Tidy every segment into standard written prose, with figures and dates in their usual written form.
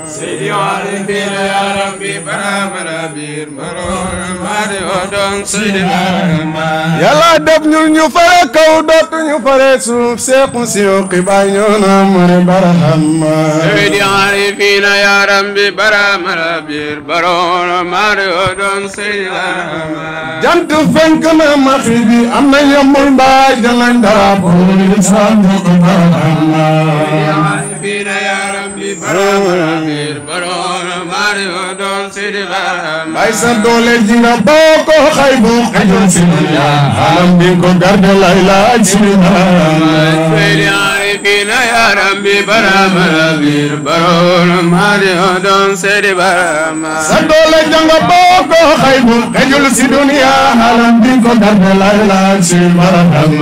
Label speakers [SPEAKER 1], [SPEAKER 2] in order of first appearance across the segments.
[SPEAKER 1] سيدي عارفين يا ربي برام ربير مرون ماري ودون سيدي برام
[SPEAKER 2] يلا دبنو ñu fare kaw dootu ñu fare suuf seexu siyo xibaay ñoo na mare baraham
[SPEAKER 1] سيدي عارفين يا ربي برام ربير مرون ماري ودون سيدي برام
[SPEAKER 2] jant fenk na maxi bi am na yamul mbaay jalañ dara bu lisaan ko baraham
[SPEAKER 1] عارفين يا ربي برام ربير مرون ماري ودون سيدي برام
[SPEAKER 2] ay sa doole ji nga boo ko xay bu xajul si dunya alam bi ko garde lay laaj si
[SPEAKER 1] سيدي عارفين يا ربي برام ربير مرون ماري ودون سيدي برام
[SPEAKER 2] sa doole ji nga boo ko xay bu xajul si dunya alam bi ko garde lay laaj si baraham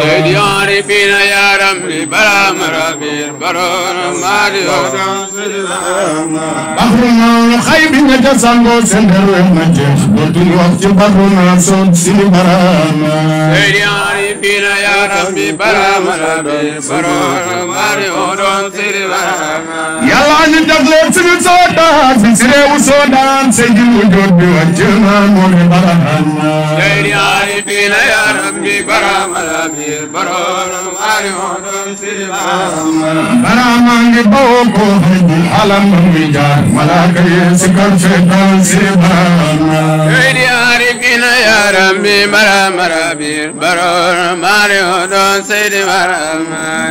[SPEAKER 1] سيدي عارفين يا ربي برام ربير مرون ماري ودون سيدي برام
[SPEAKER 2] baxru noonu xay bi nga ca sangoo seen derwe ma jeex dootuñu wax ci baxru naa soon si barahama
[SPEAKER 1] سيدي عارفين يا ربي برام ربير مرون ماري ودون سيدي برام
[SPEAKER 2] yàlla ñu jagleel suñu soodaan fi si réewu soodaan say ji mu jot bi wàcc na moo di barahama
[SPEAKER 1] سيدي عارفين يا ربي برام ربير مرون ماري ودون سيدي برام
[SPEAKER 2] barahama ngi bawoo ko xëy bi alam ba muy jaar malaaka yi si kal feetal si barahama
[SPEAKER 1] سيدي عارفين يا ربي برام ربير مرون ماري ودون سيدي برام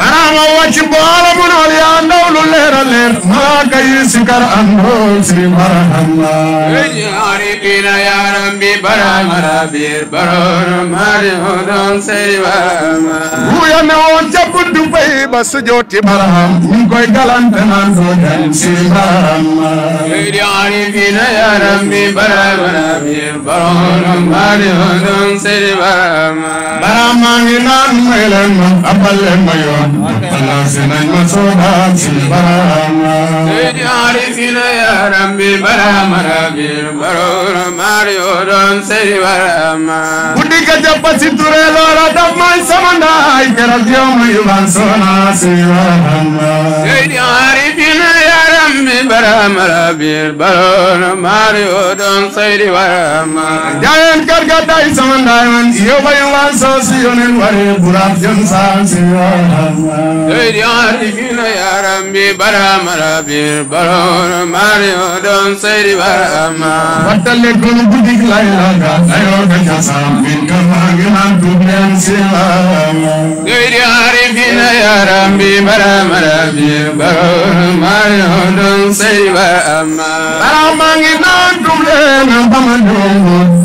[SPEAKER 2] barahama wàcc boole mu nool yaa ndaw lu leer a leer malaaka yi si kar àndool si barahama
[SPEAKER 1] سيدي عارفين يا ربي برام ربير مرون ماري ودون سيدي برام
[SPEAKER 2] buya ne woon ca buntu bay ba sujooti baraham ñu koy galante naan doo dem si barahama
[SPEAKER 1] سيدي عارفين يا ربي برام ربير مرون ماري ودون سيدي برام
[SPEAKER 2] barahama ngi naan may leen ma abal leen ma yoon balancé nañ ma soodaan si barahama
[SPEAKER 1] سيدي عارفين يا ربي برام ربير مرون ماري ودون سيدي برام
[SPEAKER 2] guddi ga jàppa si ture loola daf may sama ndaay keroog yow ma yuban soona si barahama
[SPEAKER 1] سيدي عارفين يا ربي برام ربير مرون ماري ودون سيدي برام
[SPEAKER 2] jaayeen kër ga day sama ndaay man yow ma yuban soo si yonen wari buraat jëm saan si barahama
[SPEAKER 1] سيدي عارفين يا ربي برام ربير مرون ماري ودون سيدي برام
[SPEAKER 2] Battale kono guddi lay laga ayo ga jasam bin kama nginan dublen silama
[SPEAKER 1] سيدي عارفين يا ربي برام ربير مرون ماري ودون سيدي برام
[SPEAKER 2] barama nginan dublen bamando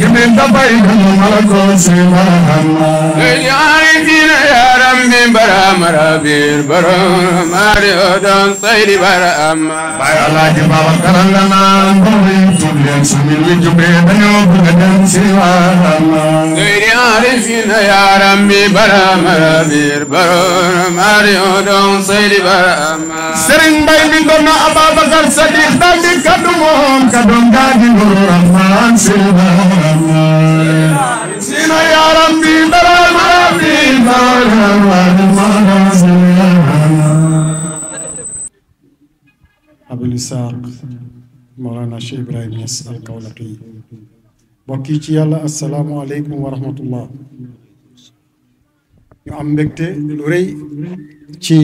[SPEAKER 2] yemen dabay dum malako silama
[SPEAKER 1] سيدي عارفين يا ربي برام ربير مرون ماري ودون سيدي برام
[SPEAKER 2] bay alaji baba karangana dum dublen sumil wujube dañu bugadam silama
[SPEAKER 1] سيدي عارفين يا ربي برام ربير مرون ماري ودون سيدي برام
[SPEAKER 2] Serigne Mbaye mi doon Ababakar Sadiq dal di kaddu moom kaddu ngadi nuru rahman silama sina ya rabbi barama rabbi barama Abul Isaaq Mawlana Cheikh Ibrahim Niass al-Kawlaxi mbokk yi ci yàlla assalaamu aleykum wa rahmatullah ñu am mbégte lu rëy ci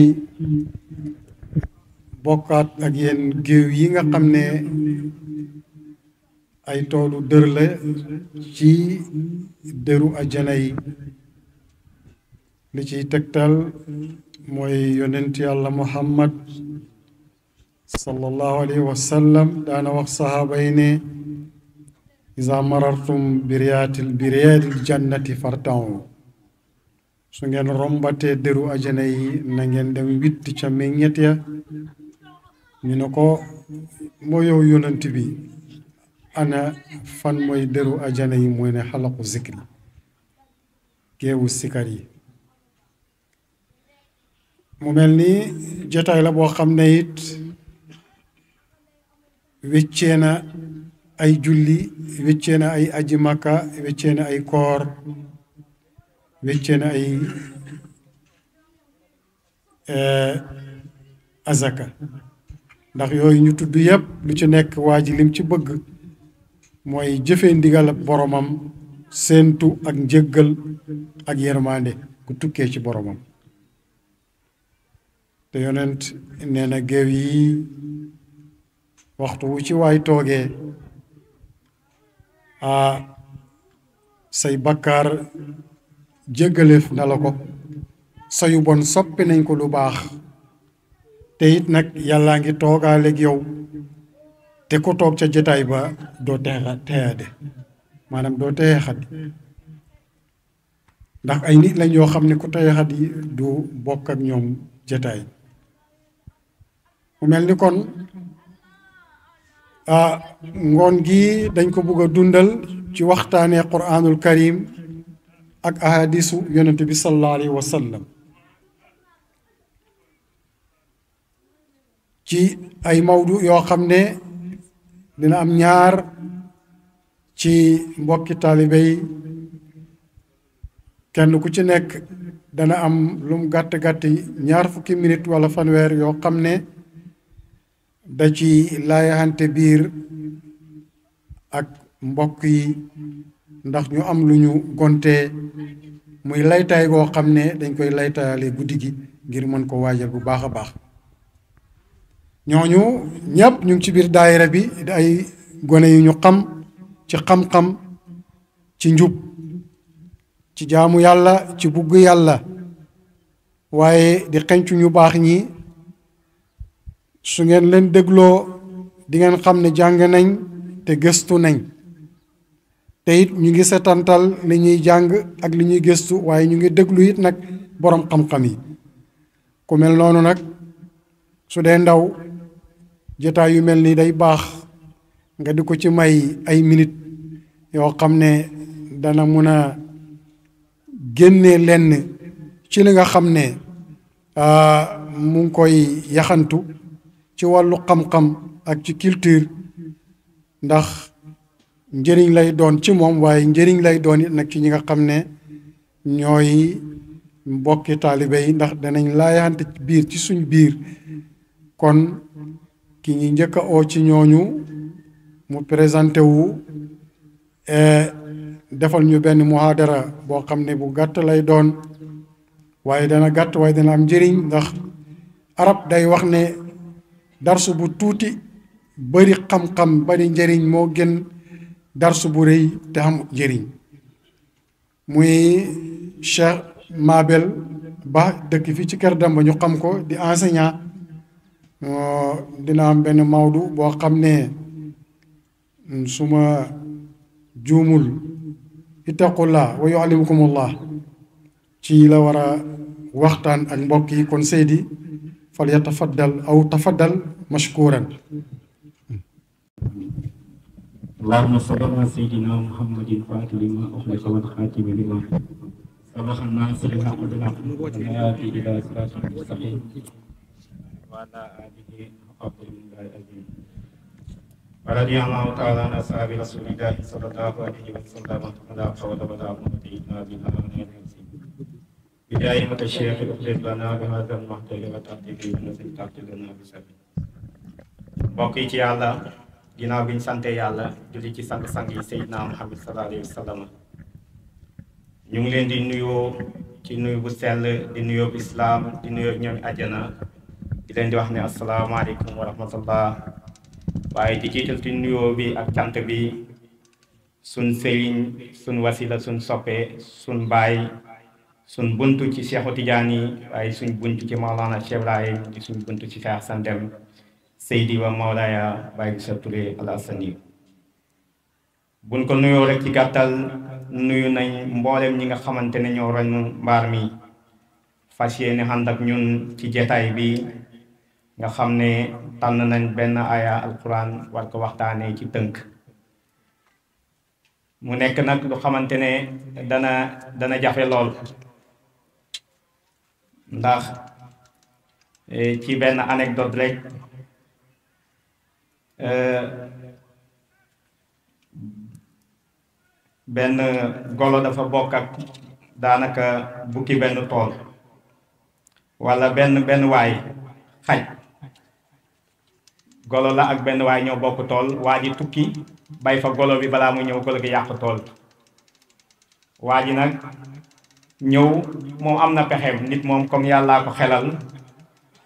[SPEAKER 2] bokkaat ak yéen géew yi nga xam ne ay toolu dër la ci dëru ajjana yi li ciy tegtal mooy yonent yàlla Muhammad sallallahu alayhi wa sallam daana wax sahaaba yi ne iza marartum biriyaadil jannati fartaw su ngeen rombatee dëru ajjana yi na ngeen dem witt ca meññet ya ñu ne ko moo yow yonent bi ana fan mooy dëru ajana yi mooy ne xalaqu zikri géewu sikar yi mu mel ni jotaay la boo xam ne it weccee na ay julli weccee na ay aji makka weccee na ay koor weccee na ay azaka ndax yooyu ñu tudd yépp lu ci nekk waa ji lim ci bëgg mooy jëfee ndigal ak boromam séentu ak njëggal ak yërmande ku tukkee ci boromam te yonent nee na géew yi waxtu wu ci waay toogee say bakkaar jéggaleef na la ko sayu bon soppi nañ ko lu baax te it nag yàllaa ngi toogaaleeg yow te ku toog ca jotaay ba doo teexade maanaam doo teexat ndax ay nit lañ yoo xam ne ku teexat yi du bokk ak ñoom jotaay mu mel ni kon ngoon gi dañ ko bëgg a dundal ci waxtaanee quraanul karim ak ahadisu yonent bi sallallahu alayhi wa sallam ci ay mawdu yoo xam ne dina am ñaar ci mbokki taalibe yi kenn ku ci nekk dana am lum gàtt-gàtt ñaar fukki minute wala fanweer yoo xam ne da ci laayante biir ak mbokk yi ndax ñu am lu ñu gontee muy laytaay goo xam ne dañ koy laytaayale guddi gi ngir mën ko waajal bu baax a baax ñooñu ñëpp ñu ngi ci biir daayira bi di ay gone yu ñu xam ci xam-xam ci njub ci jaamu yàlla ci bugg yàlla waaye di xencu ñu baax ñi su ngeen leen dégloo di ngeen xam ne jàng nañ te gëstu nañ te it ñu ngi setantal li ñuy jàng ak li ñuy gëstu waaye ñu ngi déglu it nag boroom xam-xam yi ku mel noonu nag su dee ndaw jotaay yu mel ni day baax nga di ko ci may ay minute yoo xam ne dana mun a génne lenn ci li nga xam ne mu ngi koy yaxantu ci wàllu xam-xam ak ci culture ndax njëriñ lay doon ci moom waaye njëriñ lay doon it nag ci ñi nga xam ne ñooy mbokki taalibe yi ndax danañ laayante biir ci suñ biir kon ki ñi njëkk a oo ci ñooñu mu présenté wu defal ñu benn muhaadara boo xam ne bu gàtt lay doon waaye dana gàtt waaye dana am njëriñ ndax arab day wax ne darsu bu tuuti bari xam-xam bari njëriñ moo gën darsu bu rëy te am njëriñ muy Cheikh Mabel Ba dëkk fii ci Kër Damba ñu xam ko di enseignant dina am benn mawdu boo xam ne suma juumul ittaqullah wa yuallimukumullah ci la war a waxtaan ak mbokk yi kon Seydi fal yatafaddal aw tafaddal mashkuran
[SPEAKER 3] اللهم صل على سيدنا محمد فاتح لما أخلق والخاتم لما سبق الناس بالحق بالحق والهادي إلى صراط المستقيم وعلى آله حق الله العظيم ورضي الله تعالى عن أصحاب رسول الله صلى الله عليه وسلم ولا حول ولا قوة إلا بالله العلي العظيم بداية الشيخ اخلص لنا بهذا المحضر وتعطيه ونزل تعطي لنا بسبيل بقيت يا الله ginnaaw bi ñu sante yàlla julli ci sang-sang yi Seydina Muhammad sallallahu alayhi wa sallam ñu ngi leen di nuyoo ci nuyu bu sell di nuyoo bu islaam di nuyoo ñoom àjjana di leen di wax ne asalaamaaleykum wa rahmatullah waaye di jiital ci nuyoo bi ak cant bi sun sëriñ sun wasila sun soppe sun baay sun buntu ci Cheikhu Tidiane waaye suñ buntu ci Maolana Cheikh Ibrahim di suñ buntu ci Cheikh Santem Seydi wa Mawlaya Baye Issa Touré Al Hassani buñ ko nuyoo rek ci gàttal nuyu nañ mboolem ñi nga xamante ne ñoo roñ mbaar mi fas yéene ànd ak ñun ci jetaay bi nga xam ne tànn nañ benn aya alquran war ko waxtaanee ci tënk mu nekk nag lu xamante ne dana jafe lool ndax ci benn anecdote rek benn golo dafa bokk ak daanaka bukki benn tool wala benn waay xaj golo la ak benn waay ñoo bokk tool waa ji tukki bay fa golo bi balaa mu ñëw golo gi yàq tool waa ji nag ñëw moom am na pexeem nit moom comme yàllaa ko xelal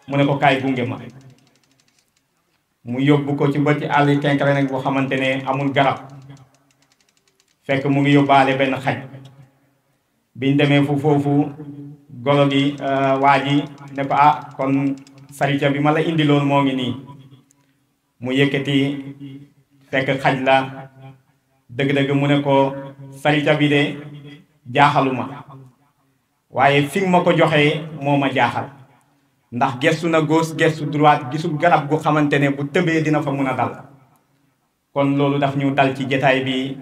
[SPEAKER 3] mu ne ko kaay gunge ma mu yóbbu ko ci bëti àll kenkere nag boo xamante ne amul garab fekk mu ngi yóbbaale benn xaj biñ demee foofu golo gi waa ji ne ko ah kon sarica bi ma la indiloon moo ngi nii mu yëkkati fekk xaj la dëgg-dëgg mu ne ko sarica bi de jaaxaluma waaye fi nga ma ko joxee moo ma jaaxal ndax gestu na gauche gestu droite gisul garab gu xamante ne bu tëbee dina fa mun a dal kon loolu daf ñu dal ci jataay bi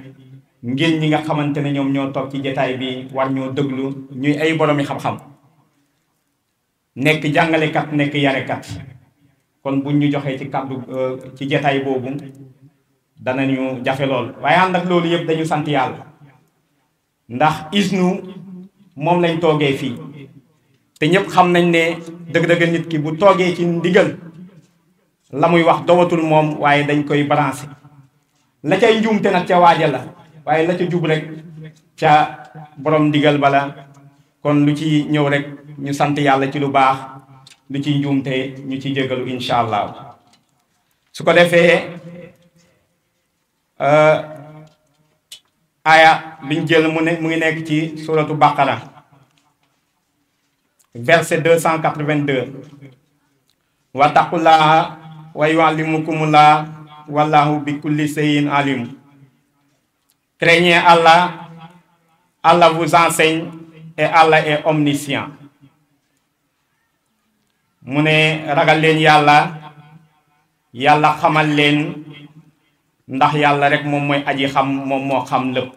[SPEAKER 3] ngir ñi nga xamante ne ñoom ñoo toog ci jataay bi war ñoo déglu ñuy ay boromi xam-xam nekk jàngalekat nekk yarekat kon buñ ñu joxee ci kàddu ci jataay boobu danañu jafe lool waaye ànd ak loolu yëpp dañu sant yàlla ndax isnu moom lañ toogee fii te ñëpp xam nañ ne dëgg-dëgg nit ki bu toogee ci ndigal la muy wax dowatul moom waaye dañ koy balancer la cay njuumte nag ca waaja la waaye la ca jub rek ca borom ndigal bala kon lu ci ñëw rek ñu sant yàlla ci lu baax lu ci njuumte ñu ci jégalu incha allah su ko defee aya biñ jël mu ngi nekk ci suratu baqara verset 282 wattaqullaha wa yuallimukumullah wallahu bi kulli shay'in alim. Craignez Allah, Allah vous enseigne et Allah est omniscient. mu ne ragal leen yàlla yàlla xamal leen ndax yàlla rek moom mooy aji xam moom moo xam lépp.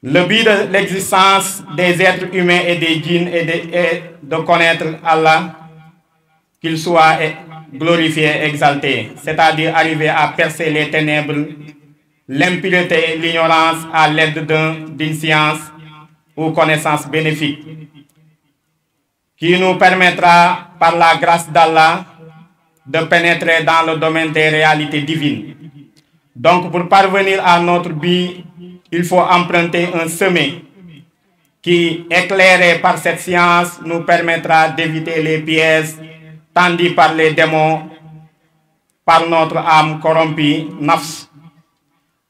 [SPEAKER 3] Le but de l'existence des êtres humains et des djinns est de connaître Allah, qu'il soit glorifié et exalté, c'est-à-dire arriver à percer les ténèbres, l'impureté et l'ignorance à l'aide d'une science ou connaissance bénéfique qui nous permettra, par la grâce d'Allah, de pénétrer dans le domaine des réalités divines. Donc, pour parvenir à notre but, il faut emprunter un chemin qui, éclairé par cette science, nous permettra d'éviter les pièges tendus par les démons, par notre âme corrompue, nafs,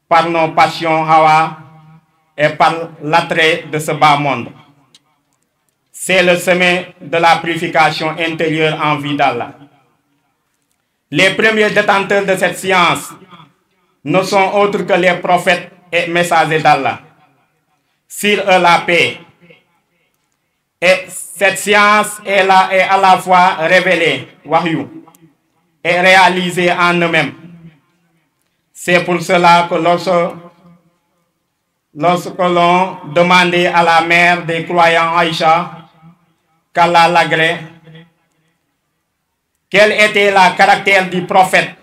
[SPEAKER 3] par nos passions hawa et par l'attrait de ce bas monde. C'est le chemin de la purification intérieure en vue d'Allah. Les premiers détenteurs de cette science ne sont autres que les prophètes et messagers d'Allah. Sur eux la paix. Et cette science est à la fois révélée, wahyu, et réalisée en eux-mêmes. C'est pour cela que lorsque l'on demandait à la mère des croyants Aïcha, qu'Allah l'agrée, quel était le caractère du prophète,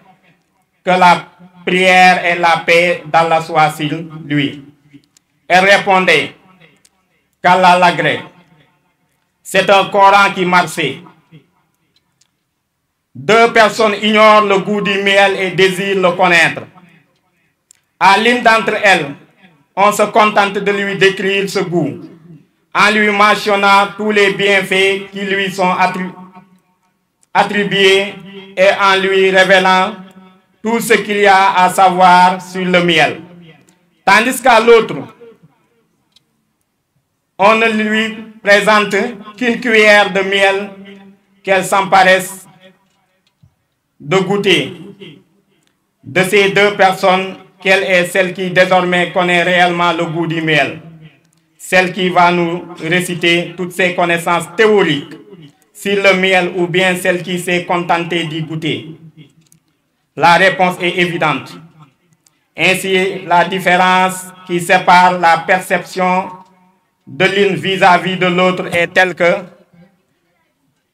[SPEAKER 3] que la prière et la paix d'Allah soient sur lui. Elle répondait qu'Allah l'agrée. C'est un Coran qui marchait. Deux personnes ignorent le goût du miel et désirent le connaître. À l'une d'entre elles, on se contente de lui décrire ce goût, en lui mentionnant tous les bienfaits qui lui sont attribués et en lui révélant tout ce qu'il y a à savoir sur le miel. Tandis qu'à l'autre, on ne lui présente qu'une cuillère de miel qu'elle s'emparesse de goûter. De ces deux personnes, quelle est celle qui désormais connaît réellement le goût du miel? Celle qui va nous réciter toutes ses connaissances théoriques sur le miel ou bien celle qui s'est contentée d'y goûter? La réponse est évidente. Ainsi, la différence qui sépare la perception de l'une vis-à-vis de l'autre est telle que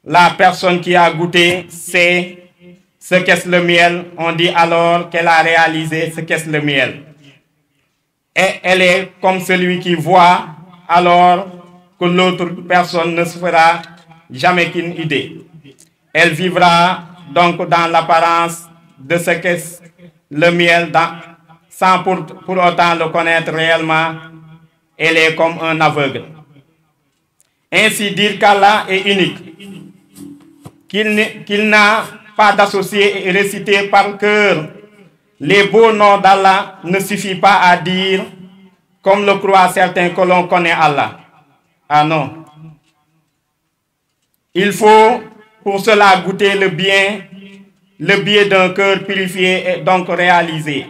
[SPEAKER 3] la personne qui a goûté sait ce qu'est le miel. On dit alors qu'elle a réalisé ce qu'est le miel. Et elle est comme celui qui voit alors
[SPEAKER 4] que l'autre personne ne se fera jamais qu'une idée. Elle vivra donc dans l'apparence de ce qu'est le miel sans pour autant le connaître réellement. Elle est comme un aveugle. Ainsi dire qu'Allah est unique, qu'il n'a pas d'associé et réciter par cœur les beaux noms d'Allah ne suffit pas à dire, comme le croient certains, que l'on connaît Allah. Ah non. Il faut pour cela goûter le bien d'un cœur purifié et donc réalisé.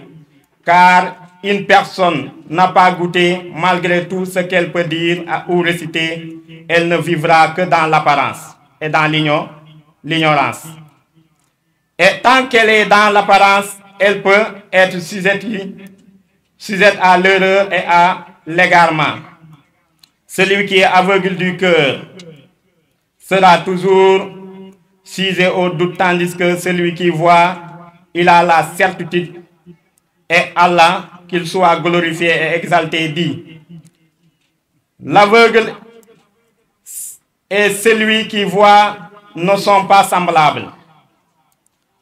[SPEAKER 4] Car une personne n'a pas goûté malgré tout ce qu'elle peut dire ou réciter, elle ne vivra que dans l'apparence et dans l'ignorance. Et tant qu'elle est dans l'apparence, elle peut être sujette à l'erreur et à l'égarement. Celui qui est aveugle du cœur sera toujours sujet au doute, tandis que celui qui voit, il a la certitude. Et Allah, qu'il soit glorifié et exalté, dit: l'aveugle et celui qui voit ne sont pas semblables.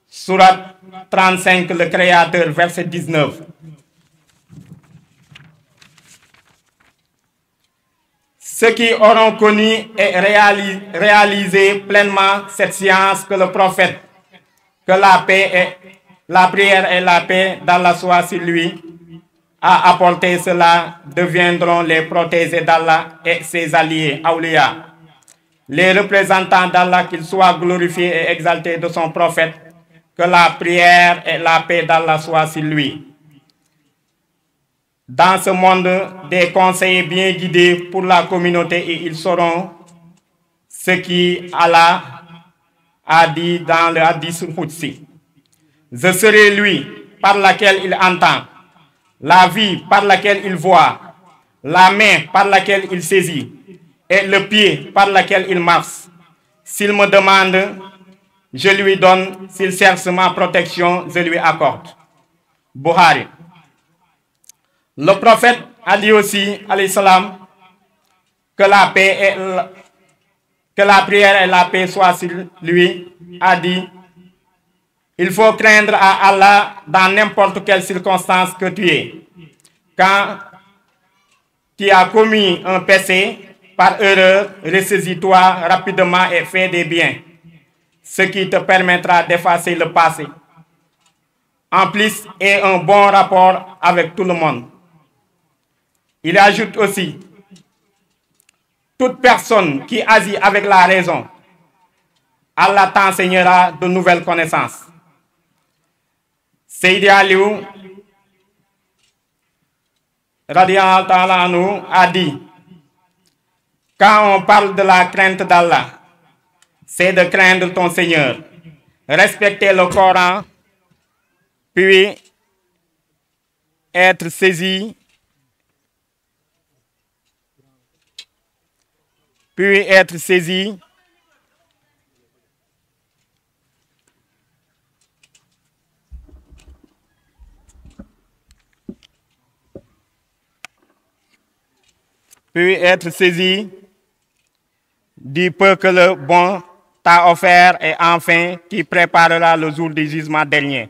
[SPEAKER 4] Sourate 35, le Créateur, verset 19. Ceux qui auront connu et réalisé pleinement cette science que le prophète, que la prière et la paix d'Allah soient sur lui, a apporté cela, deviendront les protégés d'Allah et ses alliés, awliya, les représentants d'Allah, qu'il soit glorifié et exalté de son prophète, que la prière et la paix d'Allah soient sur lui. Dans ce monde, des conseillers bien guidés pour la communauté, et ils sauront ce qui Allah a dit dans le hadith Qudsi. Je serai lui par laquelle il entend, la vie par laquelle il voit, la main par laquelle il saisit et le pied par laquelle il marche. S'il me demande, je lui donne. S'il cherche ma protection, je lui accorde. Bukhari. Le prophète a dit aussi, alayhi salam, que la prière et la paix soient sur lui, a dit: il faut craindre à Allah dans n'importe quelle circonstance que tu es. Quand tu as commis un péché par erreur, ressaisis-toi rapidement et fais des biens, ce qui te permettra d'effacer le passé. En plus, aie un bon rapport avec tout le monde. Il ajoute aussi: toute personne qui agit avec la raison, Allah t'enseignera de nouvelles connaissances. Seydi Aliou radiyallahu ta'ala anhu a dit: quand on parle de la crainte d'Allah, c'est de craindre ton Seigneur, respecter le Coran, puis être saisi, du peu que le bon t'a offert, et enfin qui préparera le jour du jugement dernier.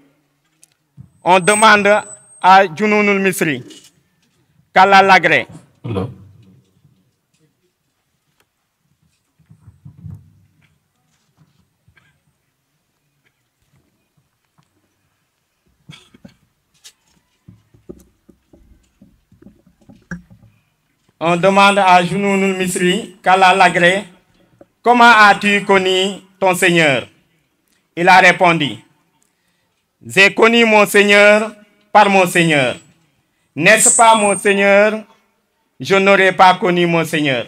[SPEAKER 4] On demande à Junounul Misri qu'Allah l'agrée. On demande à Junounul Misri qu'Allah l'agrée: comment as-tu connu ton Seigneur? Il a répondu: j'ai connu mon Seigneur par mon Seigneur. N'est-ce pas mon Seigneur? Je n'aurais pas connu mon Seigneur.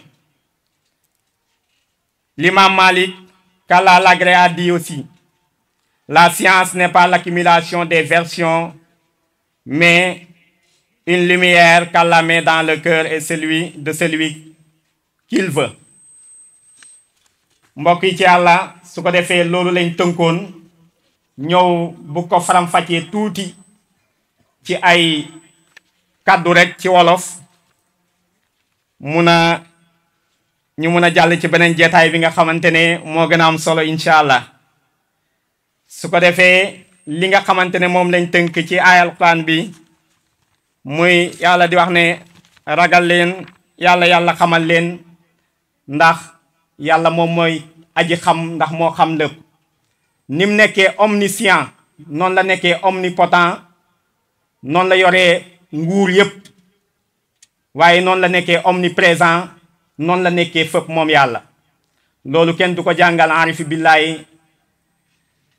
[SPEAKER 4] L'imam Malik, qu'Allah l'agrée, a dit aussi: la science n'est pas l'accumulation des versions, mais une lumière qu'Allah met dans le cœur et celui qu'il veut. mbokk yi ci Yàlla, su ko defee loolu lañ tënkoon ñëw bu ko faram-fàccee tuuti ci ay kàddu rek ci wolof mun a ñu mun a jàll ci beneen jeetaay bi nga xamante ne moo gën a am solo incha allah. su ko defee li nga xamante ne moom lañ tënk ci aayal Alxuraan bi muy yàlla di wax ne ragal leen yàlla xamal leen ndax yàlla moom mooy aji xam ndax moo xam lépp. ni mu nekkee omniscient noonu la nekkee omnipotent noonu la yoree nguur yépp waaye noonu la nekkee omniprésent noonu la nekkee fépp moom yàlla. loolu kenn du ko jàngal aarifi billaahi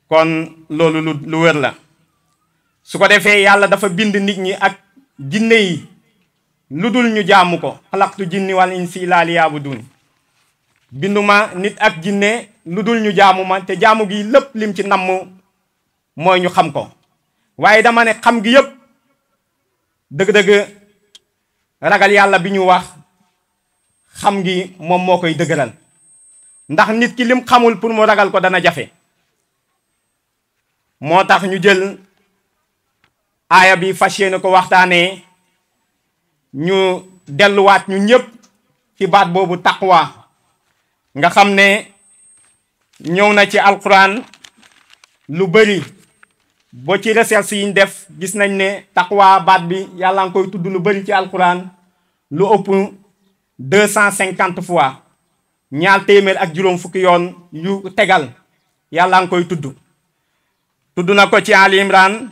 [SPEAKER 4] kon loolu lu wér la. su ko defee yàlla dafa bind nit ñi ak jinne yi lu dul ñu jaamu ko xalaqtu jinni wal insi illaa liya'buduun. binduma nit ak jinne lu dul ñu jaamu ma te jaamu gi lépp lim ci namm mooy ñu xam ko waaye dama ne xam gi yépp dëgg-dëgg ragal yàlla bi ñu wax xam gi moom moo koy dëgëral ndax nit ki lim xamul pour mu ragal ko dana jafe. moo tax ñu jël aaya bi fas yéene ko waxtaanee ñu delluwaat ñu ñëpp ci baat boobu taqwa nga xam ne ñëw na ci alquran lu bëri boo ci recherche yi ñu def gis nañ ne taqwa baat bi yàlla nga koy tudd lu bëri ci alquran lu ëpp 250 fois 200 ak juróom fukki yoon yu tegal yàlla nga koy tudd na ko ci Ali Imran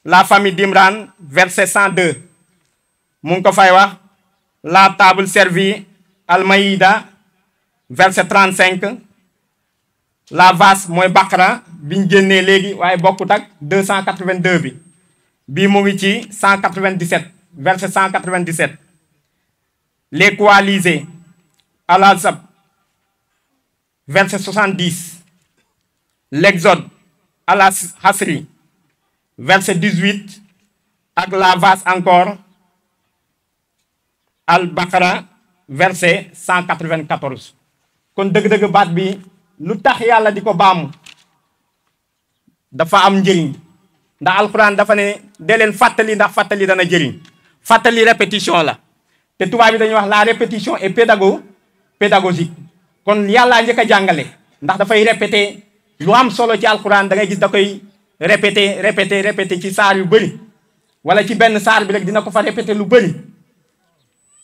[SPEAKER 4] la famille d'Imran verset 102 mu ngi ko fay wax la table servie al-Maïda verset 35 la vache mooy Baqara biñ génnee léegi waaye bokkut ak 282 bi bii mu ngi ci 197 verset 197 les coalisés al-Ahzab verset 70 l'exode al-Hasri verset 18 ak la vache encore al-Baqara verset 194 kon dëgg-dëgg baat bi lu tax yàlla di ko baamu dafa am njëriñ ndax alxuraan dafa ne dee leen fàttali ndax fàttali dana jëriñ fàttali répétition la te tubaab bi dañuy wax la répétition est pédagogique kon yàllaa njëkk a jàngale ndax dafay répété lu am solo ci alxuraan da ngay gis da koy répété ci saar yu bëri wala ci benn saar bi rek dina ko fa répété lu bëri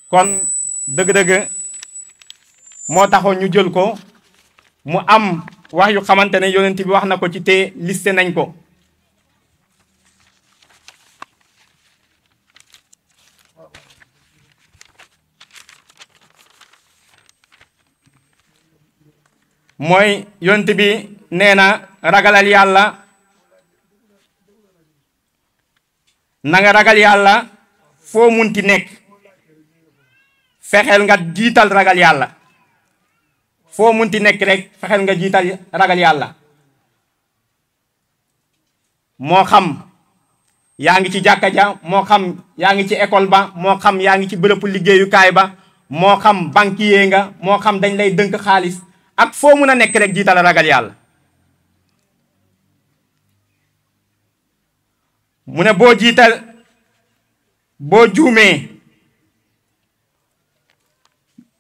[SPEAKER 4] kon dëgg-dëgg moo taxoon ñu jël ko mu am wax yu xamante ne yonent bi wax na ko ci te listé nañ ko mooy yonent bi nee na ragalal yàlla na nga ragal yàlla foo munti nekk fexeel nga jiital ragal yàlla foo munti nekk rek fexeel nga jiital ragal yàlla moo xam yaa ngi ci jàkka ja moo xam yaa ngi ci école ba moo xam yaa ngi ci bërëbu liggéeyukaay ba moo xam banquier nga moo xam dañ lay dënk xaalis ak foo mun a nekk rek jiital ragal yàlla mu ne boo juumee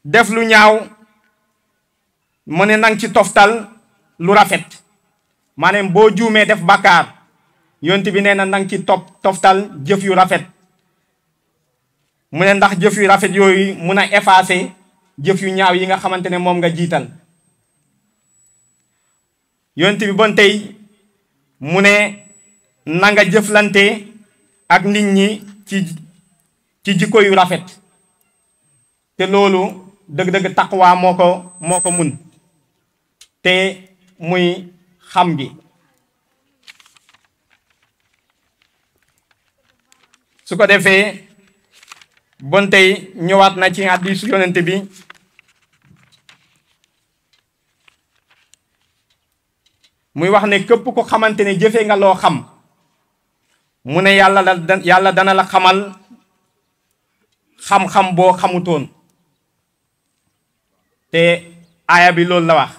[SPEAKER 4] def lu ñaaw mu ne nang ci toftal lu rafet maanaam boo juumee def bàkkaar yonent bi nee na nang ci toftal jëf yu rafet mu ne ndax jëf yu rafet yooyu mun a effacer jëf yu ñaaw yi nga xamante ne moom nga jiital yonent bi bon tey mu ne na nga jëflante ak nit ñi ci jikko yu rafet te loolu dëgg-dëgg taqwa moo ko mun te muy xam gi su ko defee bon tey ñëwaat na ci hadiisu yonent bi muy wax ne képp ko xamante ne jëfe nga loo xam mu ne yàlla dana la xamal xam-xam boo xamutoon te aaya bi loolu la wax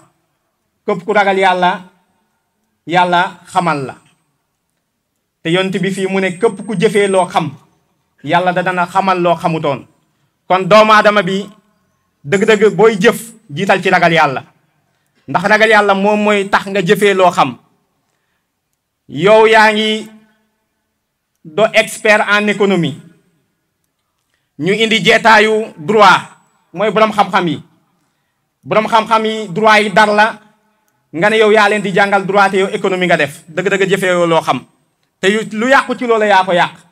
[SPEAKER 4] képp ku ragal yàlla xamal la te yonent bi fii mu ne képp ku jëfee loo xam yàlla dana xamal loo xamutoon kon doomu aadama bi dëgg-dëgg booy jëf jiital ci ragal yàlla ndax ragal yàlla moom mooy tax nga jëfee loo xam. yow yaa ngi do expert en économie ñu indi jeetaayu droit mooy boroom xam-xam yi boroom xam-xam yi droit yi dar la nga ne yow yaa leen di jàngal droit te yow économie nga def dëgg-dëgg jëfee loo xam te lu yàqu ci loolu yaa ko yàq.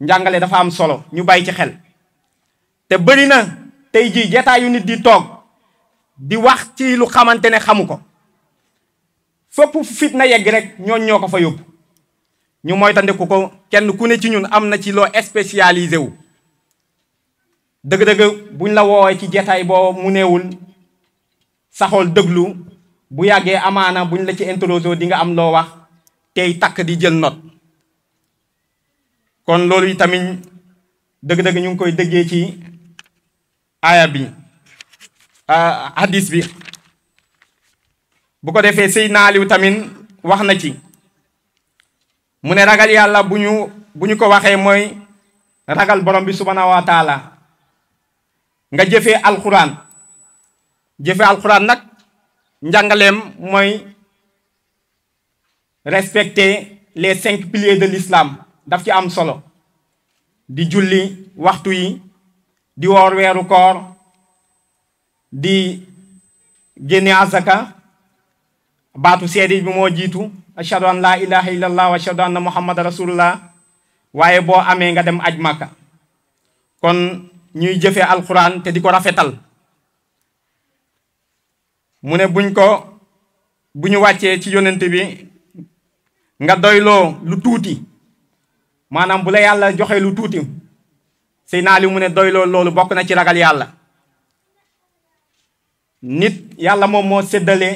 [SPEAKER 4] njàngale dafa am solo ñu bàyyi ci xel te bëri na tey jii jeetaayu nit di toog di wax ci lu xamante ne xamu ko fépp fit na yegg rek ñoo ko fa yóbbu. ñu moytandiku ko kenn ku ne ci ñun am na ci loo spécialisé wu dëgg-dëgg buñ la woowee ci jetaay boo mu neewul saxool dëglu bu yàggee amaana buñ la ci introduire di nga am loo wax tey takk di jël note. kon loolu yi tamit dëgg-dëgg ñu ngi koy déggee ci aaya bi hadis bi bu ko defee Seydina Aliou tamit wax na ci mu ne ragal yàlla bu ñu ko waxee mooy ragal borom bi subhanahu wa taala nga jëfee alquran nag njàngaleem mooy respecter les 5 piliers de l'islam daf ci am solo di julli waxtu yi di woor weeru koor di génne azaka baatu seede bi moo jiitu ashhadu an la ilaha illallah wa ashhadu anna muhammad rasulullah waaye boo amee nga dem aj màkka kon ñuy jëfee alquran te di ko rafetal mu ne bu ñu wàccee ci yonent bi nga doyloo lu tuuti maanaam bu la yàlla joxe lu tuuti Seydina Ali mu ne doyloo loolu bokk na ci ragal yàlla. nit yàlla moom moo séddale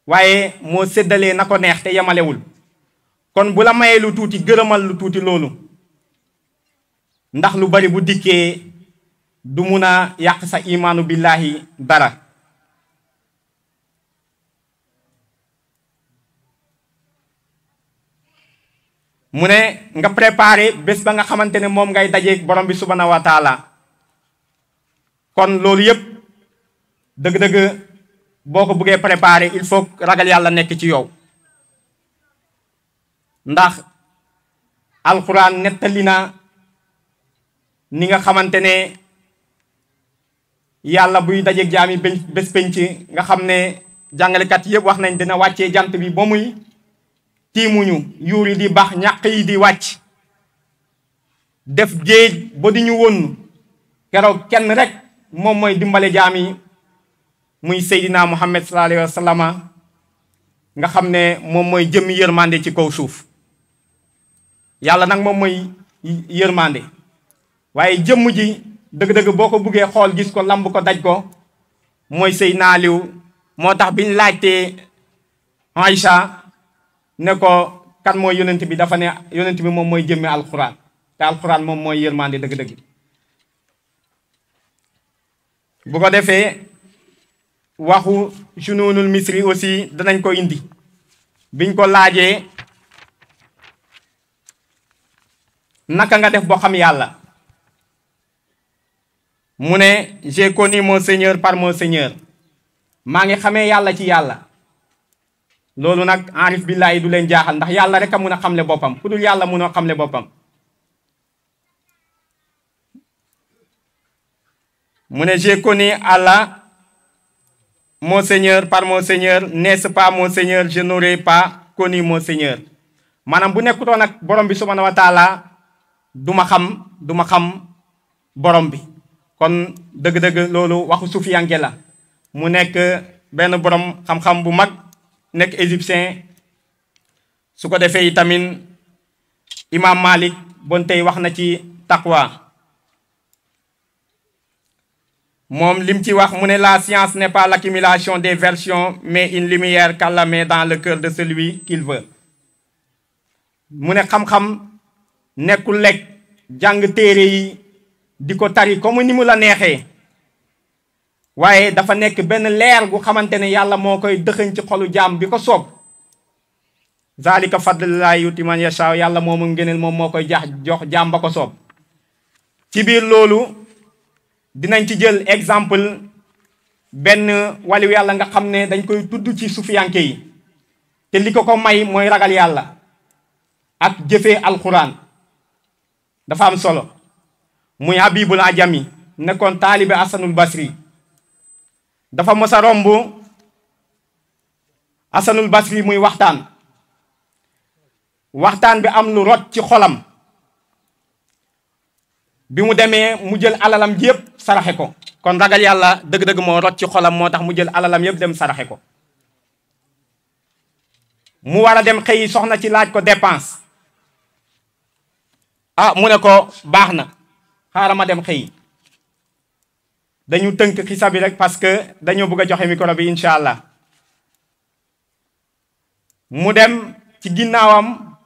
[SPEAKER 4] waaye moo séddalee na ko neex te yemalewul kon bu la mayee lu tuuti gërëmal lu tuuti loolu ndax lu bari bu dikkee du mun a yàq sa imaanu billahi dara. mu ne nga préparé bés ba nga xamante ne moom ngay dajeeg borom bi subhanahu wa taala kon loolu yépp dëgg-dëgg boo ko bëggee préparé il faut ragal yàlla nekk ci yow ndax alquran nettali na ni nga xamante ne yàlla buy dajeeg jaam yi bés penc nga xam ne jàngalekat yépp wax nañ dina wàccee jant bi ba muy tiimuñu yuur yi di bax ñàq yi di wàcc def géej ba di ñu won keroog kenn rek moom mooy dimbale jaam yi muy Seydina Muhammad sallallahu alayhi wa sallam nga xam ne moom mooy jëmmi yërmande ci kaw suuf yàlla nag moom mooy yërmande waaye jëmm ji dëgg-dëgg boo ko buggee xool gis ko lamb ko daj ko mooy Seydina Aliou moo tax biñ laajtee Aïcha ne ko kan mooy yonent bi dafa ne yonent bi moom mooy jëmmi alquran te alquran moom mooy yërmande dëgg-dëgg bu ko defee waxu Junuunul Misri aussi danañ ko indi biñ ko laajee naka nga def boo xam yàlla mu ne j'ai connu mon Seigneur par mon Seigneur maa ngi xamee yàlla ci yàlla loolu nag arif billahi du leen jaaxal ndax yàlla rek a mun a xamle boppam ku dul yàlla mun a xamle boppam mu ne j'ai connu Allah mon Seigneur par mon Seigneur n'est-ce pas mon Seigneur je n'aurais pas connu mon Seigneur maanaam bu nekkutoon nag borom bi subhanahu wa taala du ma xam borom bi kon dëgg-dëgg loolu waxu sufiyanke la mu nekk benn borom xam-xam bu mag nekk égyptien su ko defee itamit imam Malik bon tey wax na ci taqwa moom lim ci wax mu ne la science n'est pas l'accumulation des versions mais une lumière qu'Allah met dans le cœur de celui qu'il veut mu ne xam-xam nekkul lekk jàng téere yi di ko tari comme ni mu la neexee waaye dafa nekk benn leer gu xamante ne yàlla moo koy dëxëñ ci xolu jaam bi ko soob zalika fadlullahi yuti man yasha yàlla moomu ngëneel moom moo koy jox jaam ba ko soob ci biir loolu dinañ ci jël exemple benn waliyu yàlla nga xam ne dañ koy tudd ci sufiyanke yi te li ko may mooy ragal yàlla ak jëfee alquran dafa am solo muy Habibul Ajami nekkoon taalibe Hasanul Basri dafa mos a romb Hasanul Basri muy waxtaan bi am lu rot ci xolam bi mu demee mu jël alalam yépp saraxe ko kon ragal yàlla dëgg-dëgg moo rot ci xolam moo tax mu jël alalam yépp dem saraxe ko mu war a dem xëy soxna ci laaj ko dépense mu ne ko baax na xaaral ma dem xëy dañu tënk xisa bi rek parce que dañoo bëgg a joxe micro bi incha allah mu dem ci ginnaawam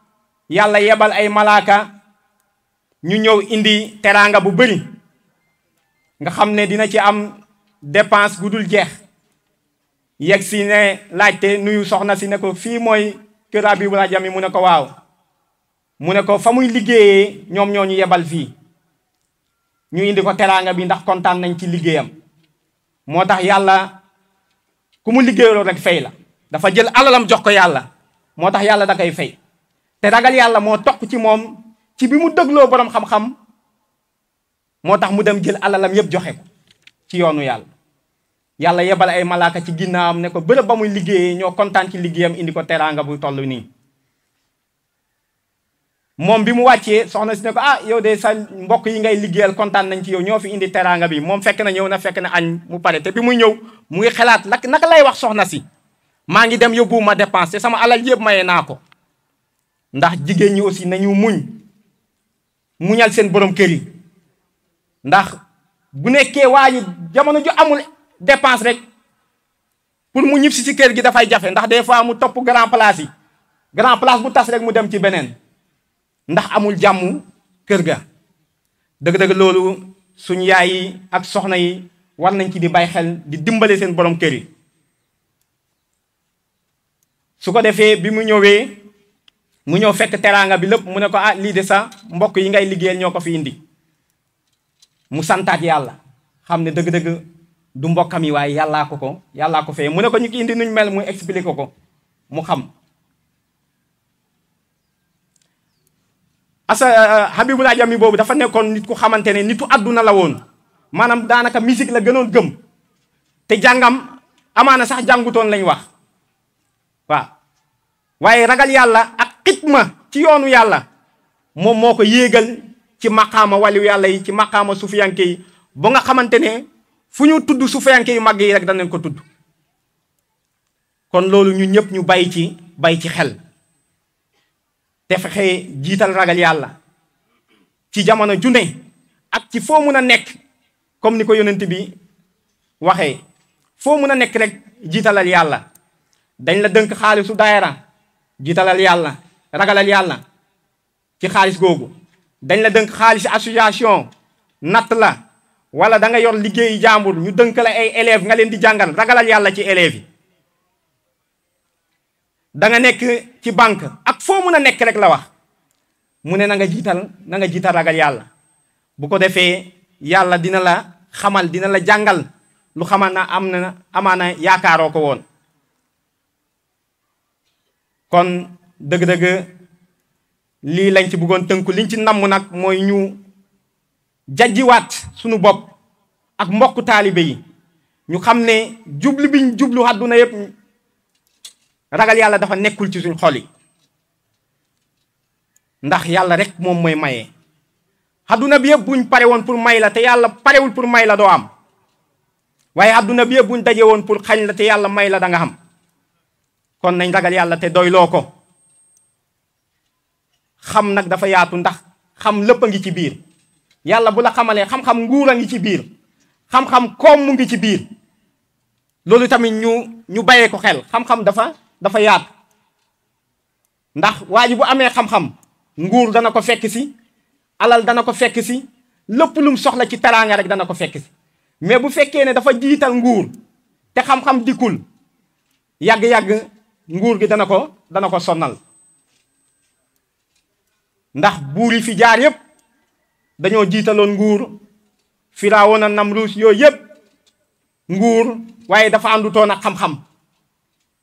[SPEAKER 4] yàlla yebal ay malaaka ñu ñëw indi teraanga bu bari nga xam ne dina ci am dépense gu dul jeex yegg si ne laajte nuyu soxna si ne ko fii mooy kër Habibul Ajami mu ne ko waaw mu ne ko fa muy liggéeyee ñoom ñoo ñu yebal fii ñu indi ko teraanga bi ndax kontaan nañ ci liggéeyam moo tax yàlla ku mu liggéeyaloo rek fay la dafa jël alalam jox ko yàlla moo tax yàlla da koy fay te ragal yàlla moo toq ci moom ci bi mu dëgloo boroom xam-xam moo tax mu dem jël alalam yépp joxe ko ci yoonu yàlla yàlla yebal ay malaaka ci ginnaawam ne ko bërëb ba muy liggéeyee ñoo kontaan ci liggéeyam indi ko teraanga bu toll nii moom bi mu wàccee soxna si ne ko yow de sa mbokk yi ngay liggéeyal kontaan nañ ci yow ñoo fi indi teraanga bi moom fekk na ñëw na fekk na añ mu pare te bi muy ñëw mu ngi xalaat naka lay wax soxna si maa ngi dem yóbbu ma dépense te sama alal yëpp maye naa ko ndax jigéen ñi aussi nañu muñal seen borom kër yi ndax bu nekkee waa ji jamono ju amul dépense rek pour mu ñib si kër gi dafay jafe ndax des fois mu topp grand place yi grand place bu tas rek mu dem ci beneen ndax amul jàmm kër ga dëgg-dëgg loolu suñu yaay yi ak soxna yi war nañ ci di bàyyi xel di dimbale seen borom kër yi su ko defee bi mu ñëw fekk teraanga bi lépp mu ne ko lii de sa mbokk yi ngay liggéeyal ñoo ko fi indi mu santaat yàlla xam ne dëgg-dëgg du mbokkam yi waaye yàllaa ko fee mu ne ko ñu ki indi nuñ mel mu expliqué ko mu xam Habibul Ajami boobu dafa nekkoon nit ku xamante ne nitu àdduna la woon maanaam daanaka musique la gënoon gëm te jàngam amaana sax jàngutoon lañ wax waaw waaye ragal yàlla ak xitma ci yoonu yàlla moom moo ko yéegal ci maqaama waliyu yàlla yi ci maqaama sufiyanke yi ba nga xamante ne fu ñu tudd sufiyanke yu mag yi rek danañ ko tudd kon loolu ñu ñëpp ñu bàyyi ci xel te fexe jiital ragal yàlla ci jamono ju ne ak ci foo mun a nekk comme ni ko yonent bi waxee foo mun a nekk rek jiitalal yàlla dañ la dënk xaalisu daayira jiitalal yàlla ragalal yàlla ci xaalis googu dañ la dënk xaalis association natt la wala da nga yor liggéeyu jàmbur ñu dënk la ay élèves nga leen di jàngal ragalal yàlla ci élèves yi da nga nekk ci banque ak foo mun a nekk rek la wax mu ne na nga jiital ragal yàlla bu ko defee yàlla dina la xamal dina la jàngal lu xamal na amaana yaakaaroo ko woon kon dëgg-dëgg lii lañ ci bëggoon tënku liñ ci namm nag mooy ñu jajjiwaat sunu bopp ak mbokku taalibe yi ñu xam ne jublu biñ jublu àdduna yépp ragal yàlla dafa nekkul ci suñ xol yi ndax yàlla rek moom mooy maye àdduna bi yëpp buñ pare woon pour may la te yàlla parewul pour may la doo am waaye àdduna bi yëpp buñ daje woon pour xañ la te yàlla may la da nga xam kon nañ ragal yàlla te doyloo ko xam nag dafa yaatu ndax xam lépp a ngi ci biir yàlla bu la xamalee xam-xam nguur a ngi ci biir xam-xam koom mu ngi ci biir loolu tamit ñu bàyyee ko xel xam-xam dafa yaatu ndax waa ji bu amee xam-xam nguur dana ko fekk si alal dana ko fekk si lépp lum soxla ci teraanga rek dana ko fekk si mais bu fekkee ne dafa jiital nguur te xam-xam dikkul yàgg-yàgg nguur gi dana ko sonnal ndax buur yi fi jaar yépp dañoo jiitaloon nguur Firawna Namruus yooyu yëpp nguur waaye dafa àndutoon ak xam-xam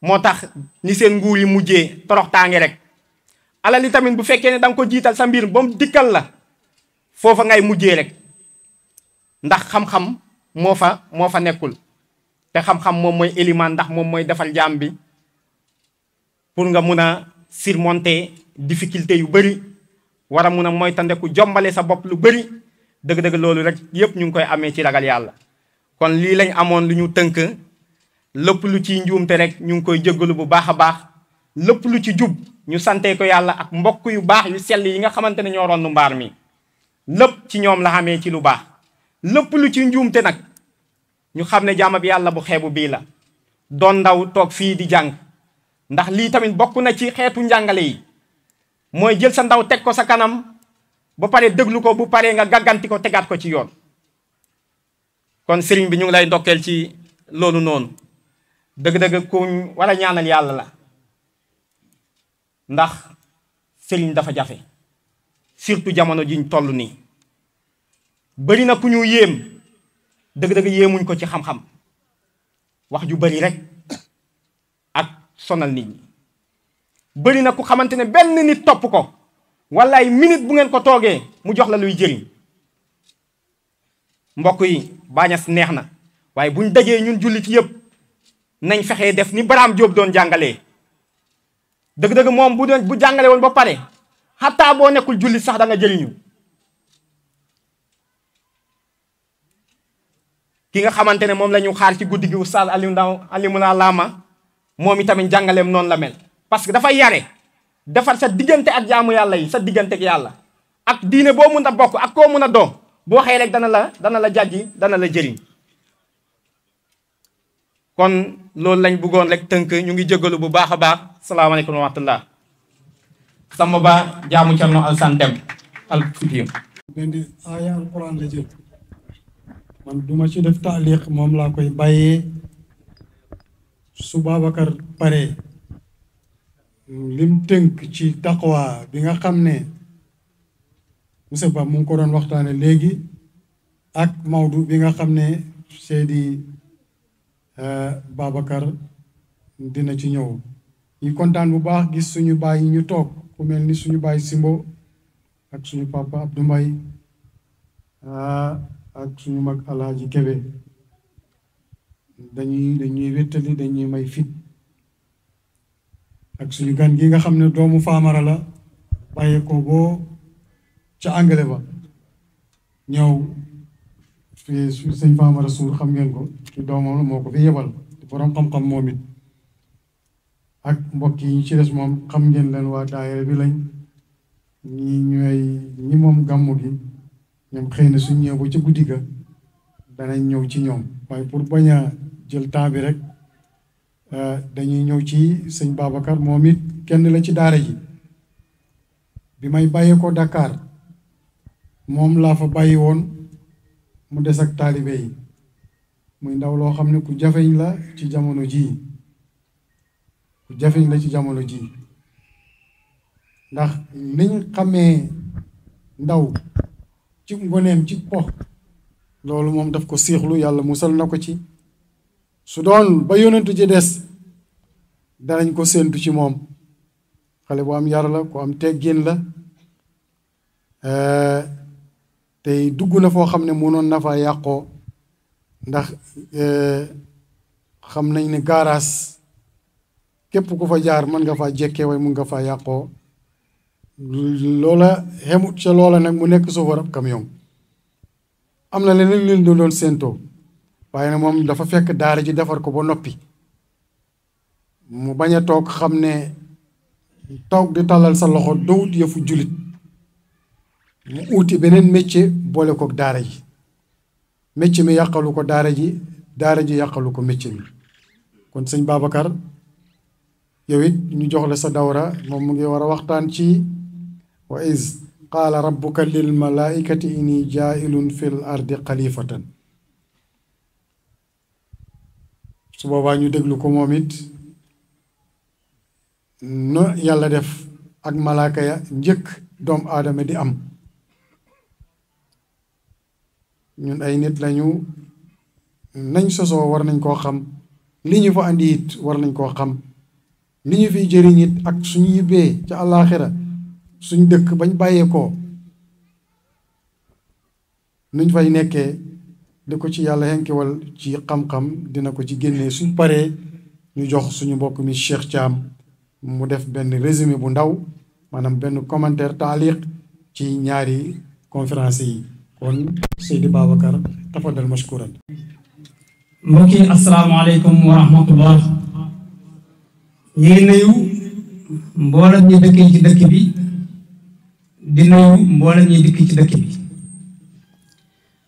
[SPEAKER 4] moo tax ni seen nguur yi mujjee toroxtaange rek. alal yi tamit bu fekkee ne da nga ko jiital sa mbir ba mu dikkal la foofa ngay mujjee rek ndax xam-xam moo fa nekkul te xam-xam moom mooy élimaan ndax moom mooy defal jaam bi pour nga mun a surmonter difficulté yu bëri war a mun a moytandeku jombale sa bopp lu bëri dëgg-dëgg loolu rek yëpp ñu ngi koy amee ci ragal yàlla. kon lii lañ amoon lu ñu tënk lépp lu ci njuumte rek ñu ngi koy jéggalu bu baax a baax lépp lu ci jub ñu sante ko yàlla ak mbokk yu baax yu sell yi nga xamante ne ñoo ronnu mbaar mi lépp ci ñoom la xamee ci lu baax. lépp lu ci njuumte nag ñu xam ne jaama bi yàlla bu xeebu bii la doon ndaw toog fii di jàng ndax lii tamit bokk na ci xeetu njàngale yi mooy jël sa ndaw teg ko sa kanam ba pare déglu ko bu paree nga gàgganti ko tegaat ko ci yoon. kon sëriñ bi ñu ngi lay ndokkeel ci loolu noonu dëgg-dëgg ku war a ñaanal yàlla la ndax sëriñ dafa jafe surtout jamono jiñ toll nii. bëri na ku ñu yéem dëgg-dëgg yéemuñ ko ci xam-xam wax ju bëri rek ak sonal nit ñi. bëri na ku xamante ne benn nit topp ko wala ay minute bu ngeen ko toogee mu jox la luy jëriñ. mbokk yi Bañas neex na waaye buñ dajee ñun jullit yëpp nañ fexee def ni Baraam Jóob doon jàngalee. dëgg-dëgg moom bu jàngale woon ba pare xataa boo nekkul jullit sax da nga jëriñu. ki nga xamante ne moom la ñu xaar ci guddi gi Oustaz Alioune Lama moom itamit jàngaleem noonu la mel. parce que dafay yare defar sa diggante ak jaamu yàlla yi sa diggante ak yàlla ak diine boo mun a bokk ak koo mun a doom boo waxee rek dana la jàjji dana la jëriñ. kon loolu lañ bëggoon rek tënk ñu ngi jégalu bu baax a baax salaamaaleykum wa rahmatullah. sama ba jaamu Cerno Alassane Dème al Fuutiyu.
[SPEAKER 2] benn aaya alquran la jël man duma ci def taaliq moom laa koy bàyyee su Babacar pare lim tënk ci taqwa bi nga xam ne monsieur Ba mu ngi ko doon waxtaane léegi ak Maodo bi nga xam ne Seydi Babacar dina ci ñëw ñu kontaan bu baax gis suñu baay yi ñu toog ku mel ni suñu baay Simbo ak suñu papa Abdou Mbaye ak suñu mag Alhaji Kebe dañuy wéttali dañuy may fit ak suñu gan gi nga xam ne doomu Faamara la bàyyee ko boo ca Angale ba ñëw fii sëñ Faamara Suur xam ngeen ko ci doomam la moo ko fi yebal borom xam-xam moom it ak mbokk yi ñu ci des moom xam ngeen leen waa daayira bi lañ ñi moom gàmmu gi ñoom xëy na suñ ñëw ba ci guddi ga danañ ñëw ci ñoom waaye pour bañ a jël temps bi rek dañuy ñëw ci sëñ Babacar moom it kenn la ci daara ji bi may bàyyee ko Dakar moom laa fa bàyyi woon mu des ak taalibe yi muy ndaw loo xam ne ku jafeñ la ci jamono ji ndax niñ xamee ndaw ci ngoneem ci pox loolu moom daf ko siixlu yàlla musal na ko ci su doon ba yonentu ci des danañ ko séentu ci moom xale bu am yar la ku am teggin la tey dugg na foo xam ne mënoon na fa yàqoo ndax xam nañ ne gaaraas képp ku fa jaar mën nga faa jekkee way mun nga faa yàqoo loola xemut ca loola nag mu nekk chauffeur ab camion am na leneen leen doon séentoo waaye nag moom dafa fekk daara ji defar ko ba noppi mu bañ a toog xam ne toog di tàllal sa loxo dowut yëfu julit mu uuti beneen métier boole ko daara ji métier mi yàqalu ko daara ji yàqalu ko métier mi kon sëñ Babacar yow it ñu jox la sa dawra moom mu ngi war a waxtaan ci wa iz qaala rabbuka lil malaikati inni jaailun fil ardi xalifatan su boobaa ñu déglu ko moom it no yàlla def ak malaaka ya njëkk doomu aadama di am ñun ay nit lañu nañ sosoo war nañ koo xam li ñu fa andi it war nañ koo xam li ñu fiy jëriñ it ak suñu yibbee ca àllaaxira suñ dëkk bañ bàyyeekoo nuñ fay nekkee di ko ci yàlla xenkewal ci xam-xam dina ko ci génnee suñ paree ñu jox suñu mbokk mi Cheikh Thiam mu def benn résumé bu ndaw maanaam benn commentaire taaliq ci ñaari conférence yi kon Seydi Babacar tafadal mashkuran.
[SPEAKER 5] mbokk yi asalaamaaleykum wa rahmatullah. ñu ngi nuyu mboolem ñi dëkk ci dëkk bi di nuyu mboolem ñi dëkk ci dëkk bi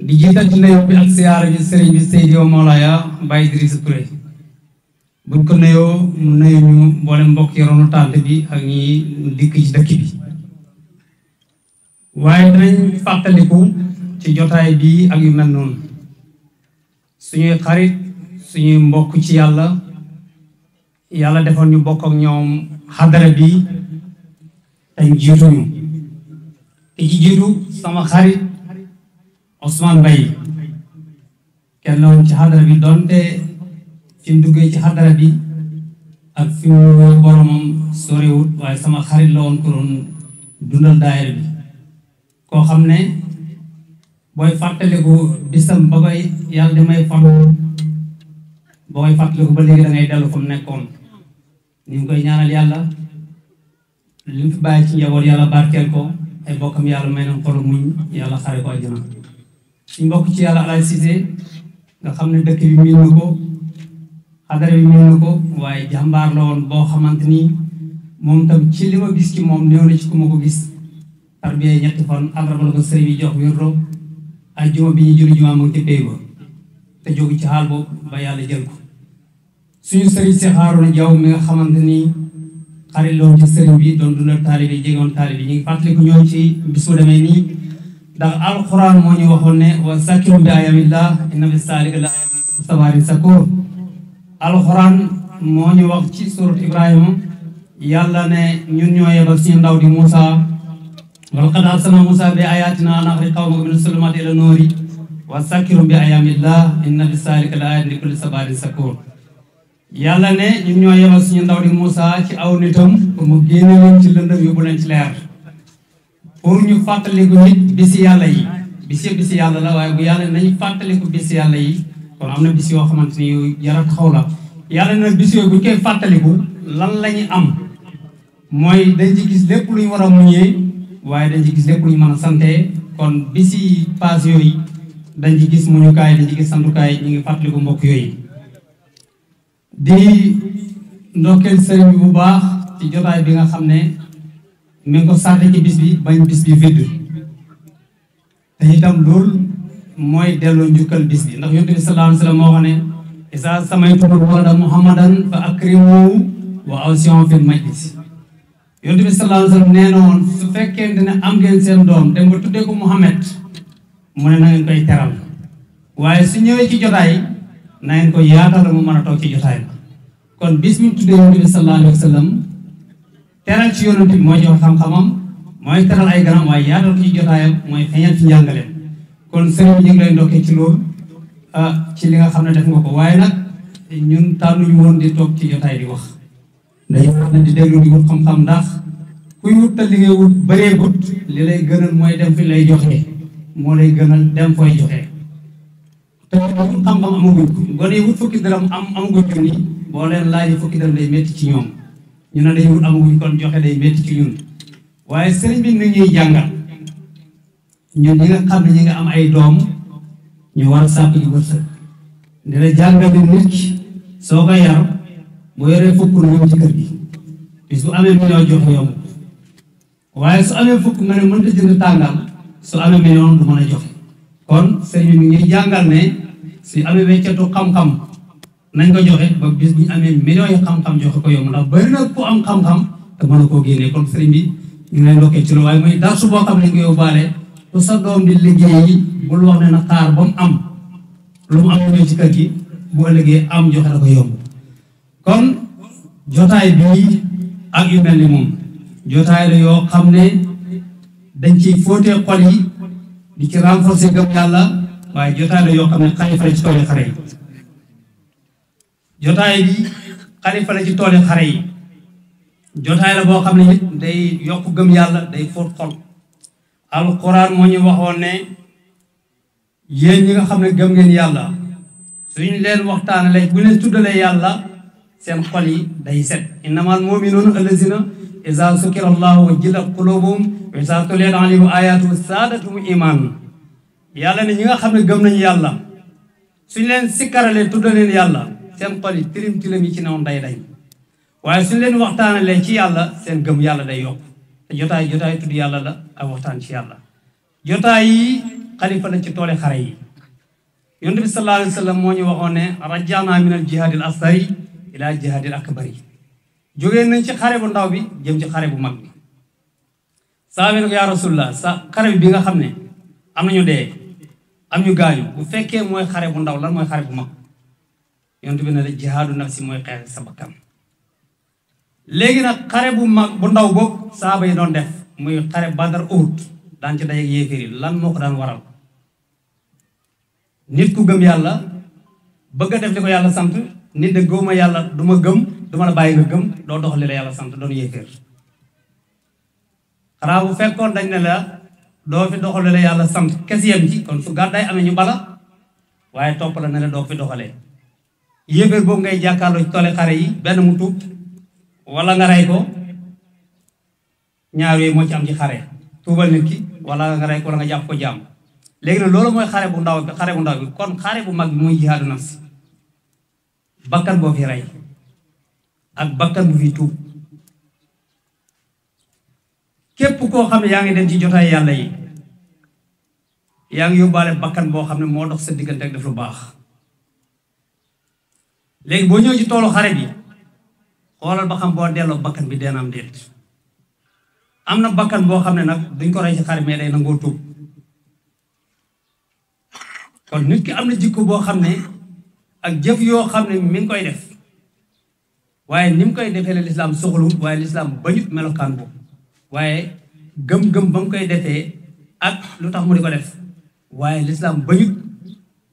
[SPEAKER 5] di jiital ci nuyu bi ak siyaara bi sëriñ bi Seydi wa Mawlaya Baye Idrissa Touré buñ ko nuyoo mu nuyu ñu mboolem mbokk yi ronu tànt bi ak ñi dikk ci dëkk bi waaye dinañ fàttaliku ci jotaay bi ak yu mel noonu suñuy xarit suñuy mbokk ci yàlla defoon ñu bokk ak ñoom xadara bi tey jiituñu te ci jiitu sama xarit Ousmane Mbaye kenn la woon ci xadara bi doonte fi mu duggee ci xadara bi ak fi mu boromam sorewut waaye sama xarit la woon ko doon dundal daayira bi koo xam ne booy fàttaliku bisam ba koy yàlla damay fàttu boo koy fàttaliku ba léegi da ngay dellu fa mu nekkoon ñu ngi koy ñaanal yàlla li mu fi bàyyi ci njaboot yàlla barkeel ko ay bokkam yàlla may na xolu muñ yàlla xare ko àjjana suñ mbokk ci yàlla Alaaji Cissé nga xam ne dëkk bi miin na ko xadara bi miin na ko waaye jàmbaar la woon boo xamante ni moom tam ci li ma gis ci moom néew na ci ku ma ko gis tarbiya ñetti fan àllarba la ko sëriñ bi jox wérdo ay juma bi ñu julli juma mu ngi ci pay ba te jógu ci xaal boobu ba yàlla jël ko suñu sëriñ Cheikh Harouna Diaw mi nga xamante ni xarit loon ci sëriñ bi doon dundal taalibe yi jegoon taalibe yi ñu ngi fàttaliku ñëw ci bis bu demee nii ndax alquran moo ñu waxoon ne wa zakkir bi ayamillah inna fi zaalika la sabaarin sakoor alquran moo ñu wax ci surat Ibrahima yàlla ne ñun ñoo yebal suñu ndaw di Moussa wa laqad arsalnaa Moussa bi ayaatinaa an axrij qawmaka mina zulumaati ila nuuri wa zakkir bi ayamillah inna fi zaalika la aayatin li kulli sabaarin sakoor yàlla ne ñun ñoo yebal suñu ndaw di Moussa ci aw nitam pour mu génne leen ci lëndëm yóbbu leen ci leer pour ñu fàttaliku nit bisi yàlla yi bisi yàlla la waaye bu yàlla nañ fàttaliku bisi yàlla yi kon am na bis yoo xamante ni yu yara taxaw la yàlla na bis yooyu bu ñu koy fàttaliku lan la ñu am mooy dañ ci gis lépp lu ñu war a muñee waaye dañ ci gis lépp lu ñu mën a sante kon bisi paas yooyu dañ ci gis muñukaay dañ ci gis santukaay ñu ngi fàttaliku mbokk yooyu di ndokkeel sëriñ bi bu baax ci jotaay bi nga xam ne mi ngi ko sàrte ci bis bi bañ bis bi vide te itam loolu mooy delloo njukkal bis bi ndax yonent bi sallallahu alayhi wa sallam moo wax ne isa samaytum walada muhammadan fa akrimu wa awsi'u fil majlis yonent bi sallallahu alayhi wa sallam nee na woon su fekkente ne am ngeen seen doom dem ba tuddee ko Muhammad mu ne na ngeen koy teral waaye su ñëwee ci jotaay na ngeen ko yaatal mu mën a toog ci jotaay ba kon bis bi mu tuddee yonent bi sallallahu alayhi wa sallam teral ci yonent bi mooy jox xam-xamam mooy teral ay ganam waaye yaatal ko ci jotaayam mooy feeñal ci njàngaleem kon sëriñ bi ñu ngi lay ndokkee ci loolu ci li nga xam ne def nga ko waaye nag ñun tànnuñu woon di toog ci jotaay di wax dañu wax ne di déglu di wut xam-xam ndax kuy wut te li ngay wut bëree wut li lay gënal mooy dem fi lay joxe moo lay gënal dem fooy joxe te wut xam-xam amaguñ ko gone yi wut fukki dërëm amaguñ ko ni boo leen laajee fukki dërëm day métti ci ñoom ñu ne dañu wut amaguñ kon joxe day métti ci ñun waaye sëriñ bi ni ñuy jàngal ñun ñi nga xam ne ñi nga am ay doom ñu war a sàpp ji wërsëg di la jàngal bi nit ki soo ko yar boo yoree fukk na ñëw ci kër gi bis bu amee million joxe yomb waaye su amee fukk nga ne mënta jënd tàngal su amee million du mën a joxe kon sëriñ bi mi ngi jàngal ne su amee weccatu xam-xam nañ ko joxe ba bis bu ñu amee millions yi xam-xam joxe ko yomb ndax bari na ku am xam-xam te mën a koo génnee kon sëriñ bi ñu ngi lay ndokkee ci loolu waaye mooy darsu boo xam ne nga yóbbaale ku sa doom di liggéey bul wax ne na xaar ba mu am lu mu am ñëw ci kër gi bu ëllëgee am joxe da ko yomb kon jotaay bii ak yu mel ni moom jotaay la yoo xam ne dañ ciy fóotee xol yi di ci renforcer gëm yàlla waaye jotaay la yoo xam ne xalifa la ci tooli xare yi jotaay bi xalifa la ci tooli xare yi jotaay la boo xam ne it day yokk gëm yàlla day fóot xol alquran moo ñu waxoon ne yéen ñi nga xam ne gëm ngeen yàlla suñ leen waxtaanee bu leen tuddalee yàlla seen xol yi day set innamal mu'minuuna allazina iza zukira allahu wajilat qulubuhum wa iza tuliyat alayhim ayatuhu zaadathum iman yàlla ne ñi nga xam ne gëm nañu yàlla suñ leen sikkaralee tuddaleen yàlla seen xol yi tilim tilim yi ci newoon day dañ waaye suñ leen waxtaanalee ci yàlla seen gëm yàlla day yokk te jotaay tudd yàlla la ak waxtaan ci yàlla jotaay yi xalifa la ci toole xare yi yonent bi sallallahu alayhi wa sallam moo ñu waxoon ne rajana min al jihaadil asgari ila jihaadil akbari jógee nañ ci xare bu ndaw bi jëm ci xare bu mag bi sahaaba ne ko yaa rasulullah sa xare bi nga xam ne am nañu dee am ñu gaañu bu fekkee mooy xare bu ndaw lan mooy xare bu mag yonent bi ne la jihaadu nafsi mooy xeex sa bakkan léegi nag xare bu mag bu ndaw boobu saaba yi doon def muy xare Badar Uhud daan ci dajeeg yéeféer yi lan moo ko daan waral nit ku gëm yàlla bëgg a def li ko yàlla sant nit de gëwuma yàlla du ma gëm du ma la bàyyi nga gëm doo doxal li la yàlla sant doon yéeféer xanaa bu fekkoon dañ ne la doo fi doxal li la yàlla sant kes yem ci kon su gàddaay amee ñu bala waaye topp la ne la doo fi doxalee yéeféer boobu ngay jàkkaarloo ci toole xare yi benn mu tuub wala nga rey ko ñaar yooyu moo ci am ci xare tuubal nit ki wala nga rey ko wala nga jàpp ko jàmm léegi nag loolu mooy xare bu ndaw bi kon xare bu mag bi muy jihaadu nafsi bakkan boo fi rey ak bakkan bu fi tuub képp koo xam ne yaa ngi dem ci jotaay yàlla yi yaa ngi yóbbaale bakkan boo xam ne moo dox sa diggante ak def lu baax léegi boo ñëw ci toolu xare bi xoolal ba xam boo delloo bakkan bi deen am déet am na bakkan boo xam ne nag duñ ko rey ci xare mais day nangoo tuub kon nit ki am na jikko boo xam ne ak jëf yoo xam ne mi ngi koy def waaye ni mu koy defee la lislaam soxlawut waaye lislaam bañut melokaan boobu waaye gëm-gëm ba mu koy defee ak lu tax mu di ko def waaye lislaam bañut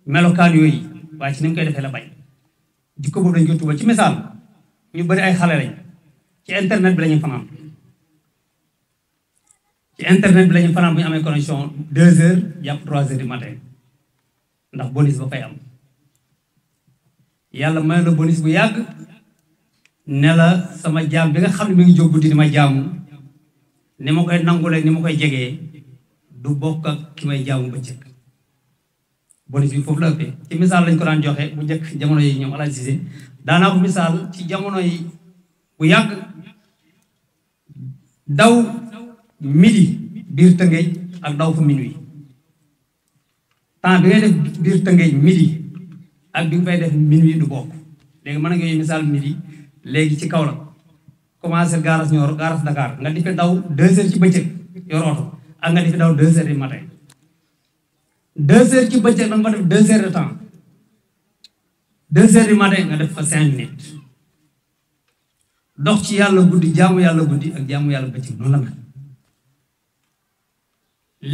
[SPEAKER 5] melokaan yooyu waaye ci ni mu koy defee la bañ jikko boobu dañ koy tuubal ci misaal ñu bari ay xale lañ ci internet bi lañuy fanaan bu ñu amee connexion 2 heures jàpp 3 heures du matin ndax bonus ba fay am yàlla may la bonus bu yàgg ne la sama jaam bi nga xam ne mi ngi jóg guddi di ma jaamu ni ma koy nangulee ni ma koy jegee du bokk ak ki may jaamu bëccëg bonus bi foofu la ëppee ci misaal lañ ko daan joxe bu njëkk jamono yi ñoom Alaaji Cissé daanaa ko misaal ci jamono yi bu yàgg daw midi biir Tëngéej ak daw fa minuit temps bi ngay def biir Tëngéej midi ak bi nga fay def minuit du bokk léegi mën nga misaal midi léegi ci kaw la commencé gaaras Nioro gaaras Dakar nga di fi daw 2 heures ci bëccëg yor oto ak nga di fi daw 2 heures du matin 2 heures ci bëccëg da nga fa def 2 heures de temps 2 heures du matin nga def fa 5 minutes dox ci yàlla guddi jaamu yàlla guddi ak jaamu yàlla bëccëg noonu la mel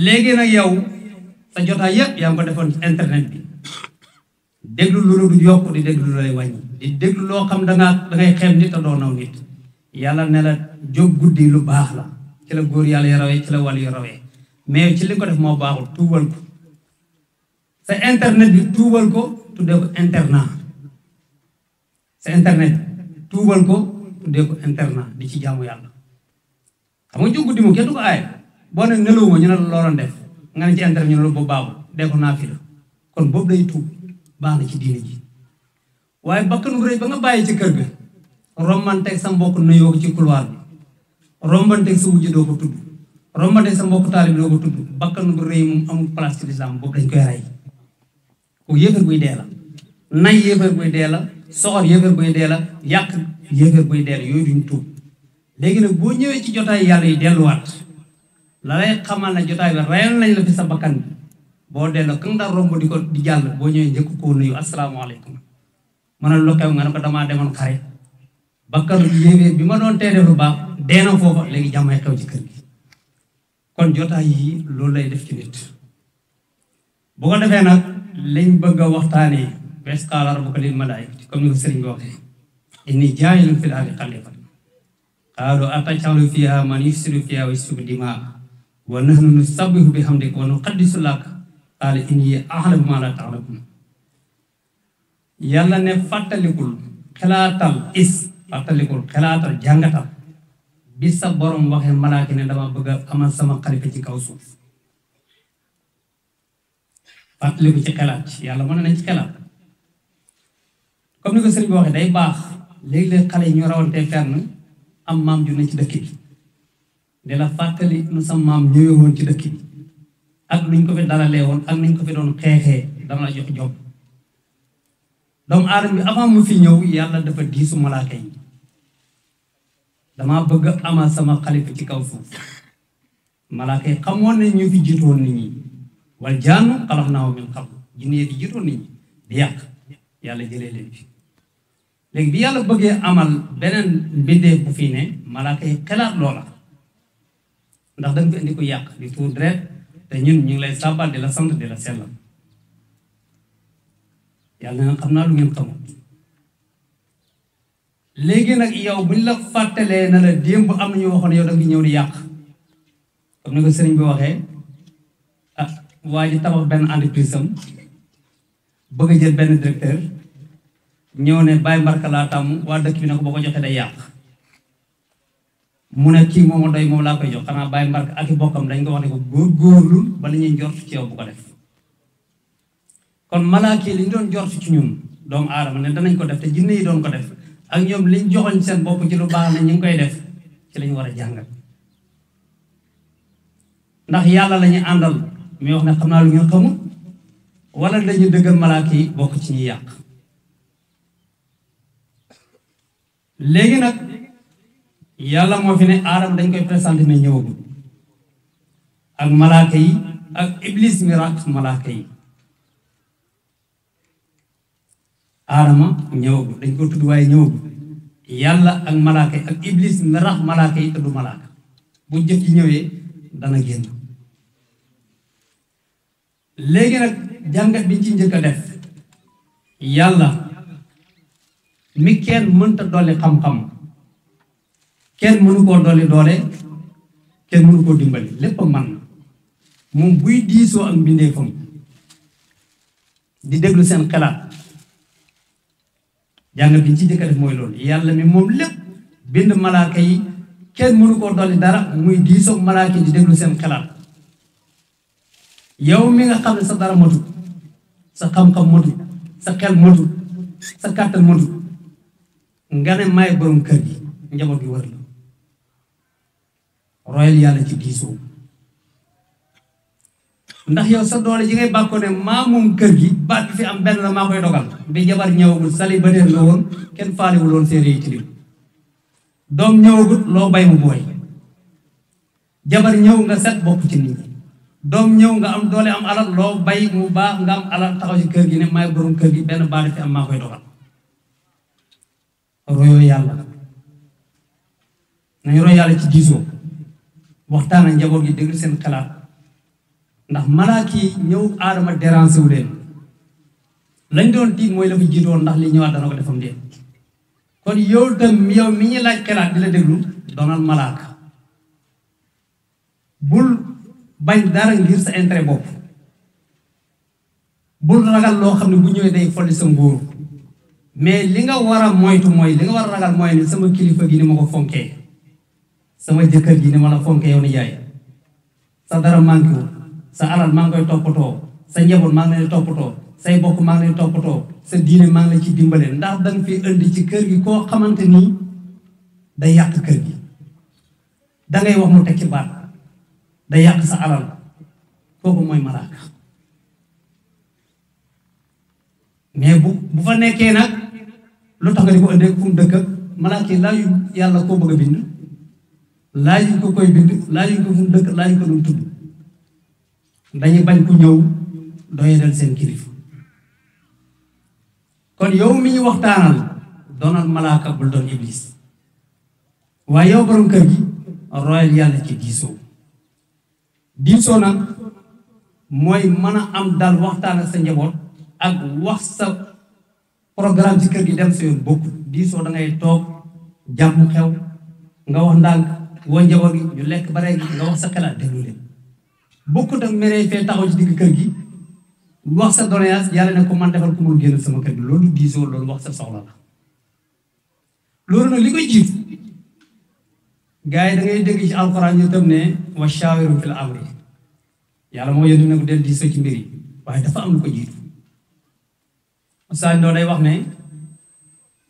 [SPEAKER 5] léegi nag yow sa jotaay yëpp yaa ngi ko defoon ci internet bi déglu lu du yokk di déglu lu lay wàññi di déglu loo xam dangay xeeb nit te doo naw nit yàlla ne la jóg guddi lu baax la ci la góor yàlla yu rawee ci la wàll yu rawee mais ci li nga ko def moo baaxul tuubal ko sa internet bi tuubal ko tuddee ko internat sa internet tuubal ko tuddee ko internat di ci jaamu yàlla xam nga jóg guddi moom kenn du ko aaye boo ne nelawuma ñu ne la looloon def nga ne ci internet ñu ne la boobu baaxul dee ko naa fi la kon boobu day tuub baax na ci diine ji waaye bakkanu rëy ba nga bàyyi ci kër ga rombanteeg sa mbokk nuyoo ko ci couloir bi rombanteeg sa wujj doo ko tudd rombanteeg sa mbokk taalib doo ko tudd bakkanu bu rëy moom amul place ci lislaam boobu dañ koy rey ku yéefar buy dee la nay yéefar buy dee la soxor yéefar buy dee la yàq yéefar buy dee la yooyu duñ tuub léegi nag boo ñëwee ci jotaay yàlla yi delluwaat la lay xamal ne jotaay bi reyal nañ la fi sa bakkan bi boo delloo ka nga daan romb di ko di jàll boo ñëwee njëkk koo nuyu asalaamaaleykum mu ne lu xew nga ne ko damaa demoon xare bakkanu yéeféer bi ma doon tee def lu baax dee na foofa léegi jàmmay xew ci kër gi kon jotaay yi loolu lay def ci nit bu ko defee nag liñ bëgg a waxtaanee bes qaala rabbuka lil malaa'ikati comme ni ko sëriñ bi waxee inni jaa'ilun fil ardi xalifatan qaalu ataj'alu fiihaa man yufsidu fiihaa wa yasfiku dimaa wa nahnu nusabbihu bihamdika wa nuqaddisu laka qaala inni a'lamu maa laa ta'lamuun yàlla ne fàttalikul xelaatal jàngatal bi sa borom waxee malaaka ne dama bëgg a amal sama xalifa ci kaw suuf fàttaliku ci xelaat yàlla mën nañ ci xelaat comme ni ko sëriñ bi waxee day baax léegi-léeg xale yi ñu rawantee fenn am maam ju ne ci dëkk bi di la fàttali nu sa maam ñëwee woon ci dëkk bi ak nuñ ko fi dalalee woon ak nuñ ko fi doon xeexee dama la jox job doomu aadama bi avant mu fi ñëw yàlla dafa diisu malaaka yi dama bëgg amal sama xalifa ci kaw suuf malaaka yi xamoon ne ñu fi jiitoon nit ñi wal jaannu xalaqnaahu min qabl jinne yi fi jiitoon nit ñi di yàq yàlla jëlee leen fi léegi bi yàlla bëggee amal beneen mbindeef bu fii ne malaaka yi xelaat loola ndax da nga fi indi ko yàq di tuur deret te ñun ñu ngi lay sàbbal di la sant di la sellal yàlla na xam naa lu ngeen xamul léegi nag yow buñ la fàttalee na la démb am na ñu waxoon yow da nga ñëw di yàq comme ni ko sëriñ bi waxee ah waa ji tabax benn entreprise am bëgg a jël benn directeur ñëw ne bàyyi mbarka laa tàmm waa dëkk bi ne ko boo ko joxee day yàq mu ne kii mooma doy moom laa koy jox xanaa bàyyi mbarka ak i bokkam dañ ko wax ne ko góorgóorlu ba la ñuy njort ci yow bu ko def kon malaaka yi li ñu doon jort ci ñun doomu aadama ne danañ ko def te jinne yi doon ko def ak ñoom liñ joxoñ seen bopp ci lu baax ne ñu ngi koy def ci lañu war a jàngal ndax yàlla la ñuy àndal muy wax ne xam naa lu ngeen xamul wala dañu dëggal malaaka yi bokk ci ñuy yàq léegi nag yàlla moo fi ne aadama dañ koy présenté ne ñëwagul ak malaaka yi ak iblis mi ràq malaaka yi aadama ñëwagul dañ ko tudd waaye ñëwagul yàlla ak malaaka yi ak iblis mi rax malaaka yi te du malaaka bu jëf ci ñëwee dana génn léegi nag jàngat bi ci njëkk a def yàlla mi kenn mënta dolli xam-xam kenn mënu koo dolli doole kenn mënu koo dimbali lépp man na moom buy diisoo ak mbindeefam di déglu seen xalaat jàngat bi ci njëkk a def mooy loolu yàlla mi moom lépp bind malaaka yi kenn mënu koo dolli dara muy diisoo malaaka yi di déglu seen xalaat yow mi nga xam ne sa dara matut sa xam-xam matut sa xel matut sa kàttan matut nga ne may borom kër gi njaboot gi wër la royal yàlla ci diisoo ndax yow sa doole ji ngay bàkkoo ne maa moom kër gi baat bi fi am benn la maa koy dogal bi jabar ñëwagul célibataire la woon kenn faaliwul woon séeréer yi ci lim doom ñëwagut loo bay mu booy jabar ñëw nga set bokk ci nit ñi doom ñëw nga am doole am alal loo bay mu baax nga am alal taxaw ci kër gi ne maay borom kër gi benn baat bi fi am maa koy dogal royoo yàlla nañu roy yàlla ci diisoo waxtaan ak njaboot gi déglu seen xalaat ndax malaaka yi ñëw aadama dérangé wu leen lañ doon tiit mooy la fa jiitoon ndax li ñëwaat dana ko defam déet kon yow tam yow mi ñu laaj xalaat di la déglu doonal malaaka bul bañ dara ngir sa intérêt bopp bul ragal loo xam ne bu ñëwee day folli sa nguur mais li nga war a moytu mooy li nga war a ragal mooy ne sama kilifa gi ni ma ko fonkee sama jëkkër ji ni ma la fonkee yow ni jaay sa dara manqué wu sa alal maa ngi koy toppatoo sa njaboot maa ngi leen toppatoo say bokk maa ngi leen toppatoo sa diine maa ngi leen ci dimbale ndax danga fi indi ci kër gi koo xamante nii day yàq kër gi dangay wax mu teg ci baat day yàq sa alal kooku mooy malaaka mais bu fa nekkee nag lu tax nga di ko indee fu mu dëkk malaaka yi laaju yàlla koo bëgg a bind laaju ko koy bind laaju ko fu mu dëkk laaju ko nu mu tudd dañuy bañ ku ñëw doyadal seen kilifa kon yow mi ñu waxtaanal doonal malaaka bul doon iblis waaye yow borom kër gi royal yàlla ci diisoo nag mooy mën a am dal waxtaan ak sa njaboot ak wax sa programme ci kër gi dem sa yoon bokkul diisoo da ngay toog jàmm xew nga wax ndànk woo njaboot gi ñu lekk ba rek nga wax sa xalaat déglu leen bokkut ak meree fee taxaw ci digg kër gi wax sa doléance yàlla ne ko man defal ku mun génn sama kër gi loolu diisoo loolu wax sa soxla la loolu nag li koy jiitu gars yi da ngay dégg ci alxuraan ñu tam ne wa shaawirum fil amri yàlla moo yëndu ne ko del diisoo ci mbir yi waaye dafa am lu ko jiitu Oustaz Ndo day wax ne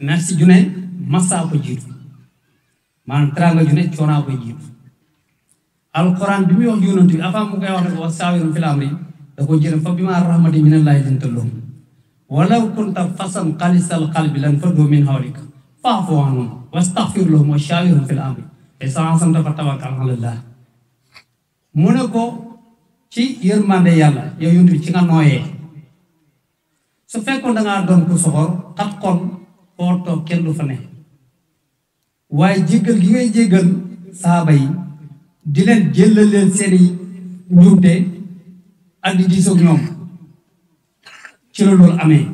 [SPEAKER 5] merci ju ne massa ko jiitu maanaam teraanga ju ne coonaa koy jiitu alxuraan bi muy wax yonent bi avant mu koy wax ne ko wa shaawirum fil amri da ko jëlee fa bimaa rahmatin minallaahi linta lahum walaw kunta fasan xalisal qalbi lan faddu min hawlika fa'fu anhum wastaghfir lahum wa shaawirhum fil amri te sansam dafa tawakkal alallah mu ne ko ci yërmande yàlla yow yonent bi ci nga nooyee su fekkoon da ngaa doon ku soxor xat xol foo toog kenn du fa ne waaye jéggal gi ngay jéggal saaba yi di leen jëllal leen seeni njuumte ak di diisoog ñoom ci la loolu amee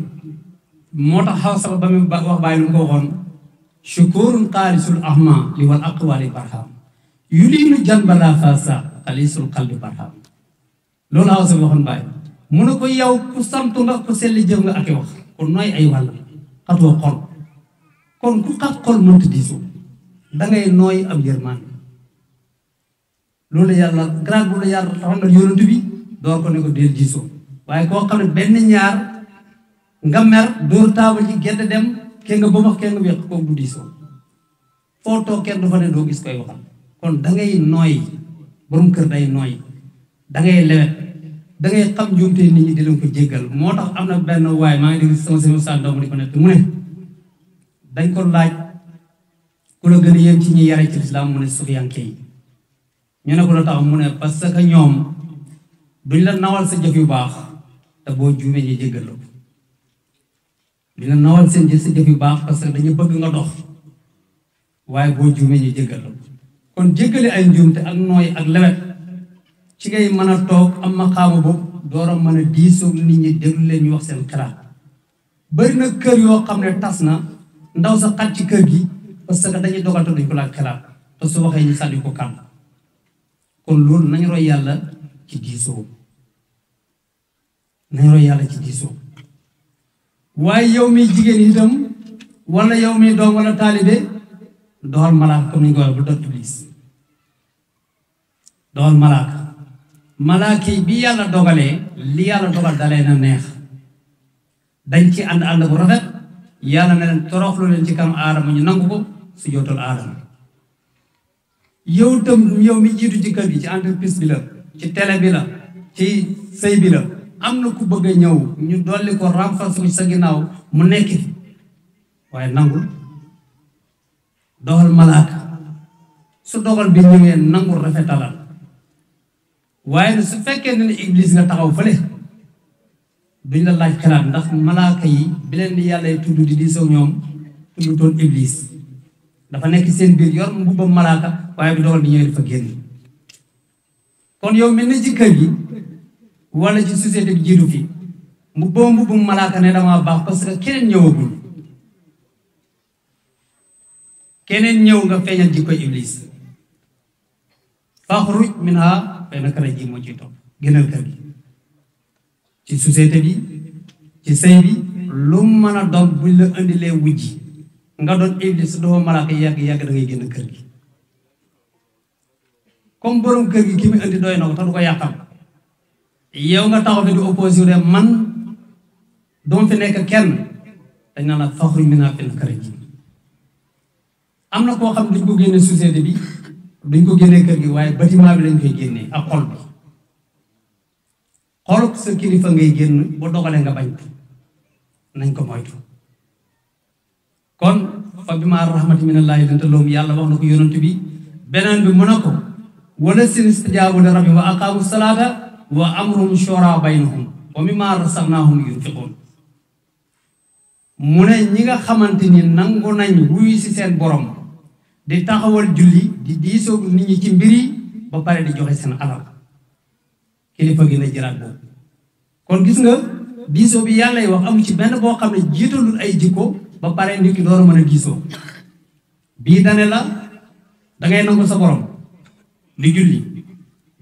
[SPEAKER 5] moo tax xaw sax ba mu wax bàyyi lu mu ko waxoon shukurun xaalisul ahma li wal aqwali barham yuliinu janbala fasa xalisul qalbi barham loolu xaw sax waxoon bàyyi mu ne ko yow ku santu nga ku selli jëf nga ak wax kon nooy ay wàll xatoo xol kon ku xat xol mënta diisoo dangay nooy am yërmande loolu yàlla grade bu la yàlla taxoon na yonent bi door ko ne ko del diisoo waaye koo xam ne benn ñaar nga mer dóor taabal ji gedd dem ke nga bëmax ke nga weq kooku du diisoo foo toog kenn du fa ne doo gis koy waxal kon dangay nooy borom kër day nooy dangay lewet dangay xam njuumte nit ñi di leen ko jéggal moo tax am na benn waaye maa ngi dégg sama sëñ Moussa Ndaw di ko nekk mu ne dañ ko laaj ku la gën a yem ci ñi yare ci lislaam mu ne sufiyanke yi ñu ne ko la tax mu ne parce que ñoom duñ la nawal sa jëf yu baax te boo juumee ñu jéggal la duñ la nawal seen jëf sa jëf yu baax parce que dañu bëgg nga dox waaye boo juumee ñu jéggal la kon jéggale ay njuumte ak nooy ak lewet ci ngay mën a toog am maqaama boobu door a mën a diisoog nit ñi déglu leen ñu wax seen xalaat bari na kër yoo xam ne tas na ndaw sa xat ci kër gi parce que dañuy dogal te duñ ko laaj xalaat te su waxee ñu sànni ko kàmm kon loolu nañ roy yàlla ci diisoo nañ roy yàlla ci diisoo waaye yow mi jigéen itam wala yow mi doom wala taalibe doxal malaaka comme ni ñu ko waxee bu dot iblis doxal malaaka yi bi yàlla dogalee li yàlla dogal dalee na neex dañ ci ànd bu rafet yàlla ne leen toroxlu leen ci kanam aadama ñu nangu ko su jootal aadama yow itam yow mi jiitu ci kër gi ci entreprise bi la ci télé bi la ci sëy bi la am na ku bëgg a ñëw ñu dolli ko renforcer sa ginnaaw mu nekk waaye nangul doxal malaaka su dogal bi ñëwee nangul rafetalal waaye ne su fekkee ne iblis nga taxaw fële duñ la laaj xalaat ndax malaaka yi bi leen di yàlla tudd di diisoo ñoom tudd toon iblis dafa nekk seen biir yor mbubbam malaaka waaye bi dogal bi ñëwee dafa génn kon yow mel na ci kër gi wala ci société bi jiitu fi mbubbam malaaka ne dama baax parce que keneen ñëwagul keneen ñëw nga feeñal jikkoy iblis faxruj minha fay naka la ji moo ciy topp génnal kër gi ci société bi ci sëy bi lu mën a doon buñ la indilee wujji nga doon iblis dafa malaaka yàgg da ngay génn kër gi comme borom kër gi ki mu indi doy na ko tax du ko yàqal yow nga taxaw fi di opposé wu de man doom fi nekk kenn dañ naan la faxruj minha fay naka la ji am na koo xam ne duñ ko génne société bi duñ ko génnee kër gi waaye bâtiment bi lañ koy génnee ak xol bi xoluk sa kilifa ngay génn bu dogalee nga bañ nañ ko moytu kon fa bimaa rahmatin minallaahi linta lahum yàlla wax na ko yonent bi beneen bi mu ne ko wala sin istajaabu li rabbihim wa aqaamu salaata wa amruhum shura baynahum wa mimmaa razaqnaahum yunfiquun mu ne ñi nga xamante ni nangu nañ wuyu si seen borom di taxawal julli di diisoo nit ñi ci mbir yi ba pare di joxe seen alal kilifa gi na jëlaat boobu kon gis nga diisoo bi yàlla wax amu ci benn boo xam ne jiitalul ay jikko ba pare nit ki door a mën a diisoo bii dane la dangay nangu sa borom di julli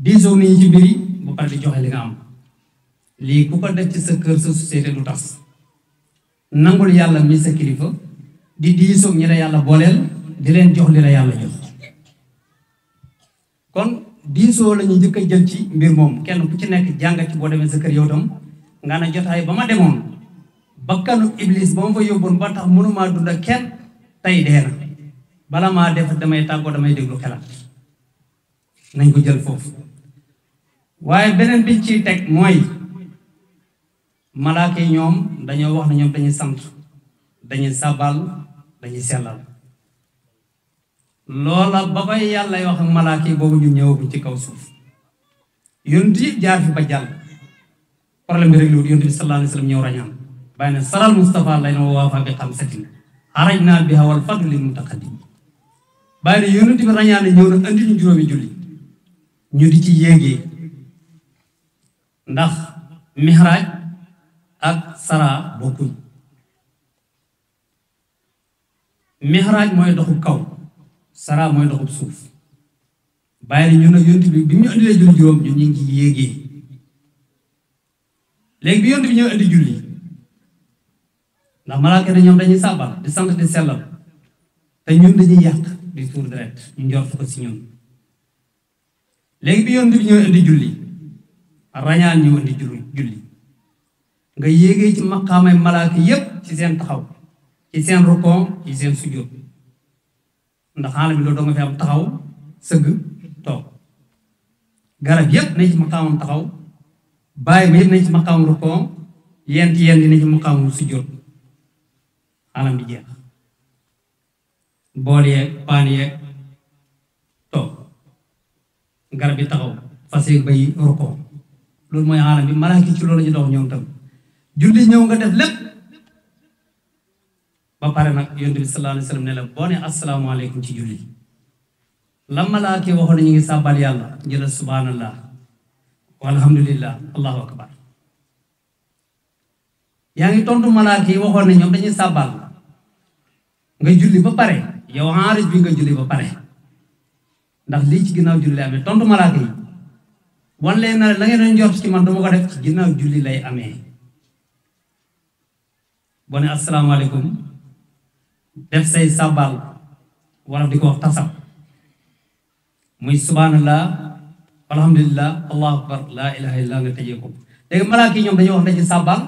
[SPEAKER 5] diisoo nit ñi ci mbir yi ba pare di joxe li nga am lii ku ko def ci sa kër sa société du tas nangul yàlla mi sa kilifa di diisoog ñi la yàlla booleel di leen jox li la yàlla jox kon diisoo la ñu njëkk a jël ci mbir moom kenn ku ci nekk jàngat ci boo demee sa kër yow tam nga ne jotaay ba ma demoon bakkanu iblis ba ma fa yóbboon ba tax mënumaa dund ak kenn tey dee na bala maa def damay tàggoo damay déglu xelaat nañ ko jël foofu waaye beneen biñ ciy teg mooy malaaka yi ñoom dañoo wax ne ñoom dañuy sant dañuy sabal dañuy sellal loola ba koy yàlla wax ak malaaka yi boobu ñu ñëwaguñ ci kaw suuf yonent yi jaar fi ba jàll problème bi rek lu yonent bi sallallahu alayhi wa sallam ñëw rañaan bàyyi ne saral Mustafa lay na waafa bi xam setin xaraj naa bi hawal fadlu lil mutaqaddim bàyyi ne yonent bi rañaan ñëw na andi ñu juróomi julli ñu di ci yéegee ndax mihraj ak sara bokkuñ mihraj mooy doxu kaw sara mooy doxub suuf bàyyi ne ñun nag yonent bi mu ñu andilee julli juróom ñun ñu ngi ci yéegee léegi bi yonent bi ñëw andi julli ndax malaaka ne ñoom dañuy sàbbal di sant di sellal te ñun dañuy yàq di tuur deret ñu njort ko si ñun léegi bi yonent bi ñëw andi julli rañaan ñëw andi julli nga yéegee ci maqaamay malaaka yépp ci seen taxaw ci seen rukon ci seen sujjóot ndax xaaral bi loolu doo nga fi am taxaw sëgg toog garab yépp nañ ci maqaamam taxaw bàyyi ma yépp nañ ci maqaamam rukon yent nañ ci maqaamam sujjóot xaalam bi jeex bool yeeg paan yeeg toog garab yi taxaw fas yeeg bay rukon loolu mooy xaalam bi malaaka ci loolu ñu dox ñoom tam julli ñëw nga def lépp ba pare nag yonent bi sallallahu alayhi wa sallam ne la boo ne asalaamaaleykum ci julli la malaaka waxoon ne ñu ngi sàbbal yàlla jëla subhanallah walhamdulillah allahu akbar yaa ngi tontu malaaka yi waxoon ne ñoom dañuy sàbbal nga julli ba pare yow xaaris bi nga julli ba pare ndax lii ci ginnaaw julli lay amee tontu malaaka yi wan leen na la ngeen doon njort ci man dama ko def ci ginnaaw julli lay amee boo ne asalaamaaleykum def say sàbbal wala di ko wax tasab muy subhanallah alhamdulillah allahu akbar laa ilaha illa nga tëjee ko léegi malaaka yi ñoom dañuy wax dañuy sàbbal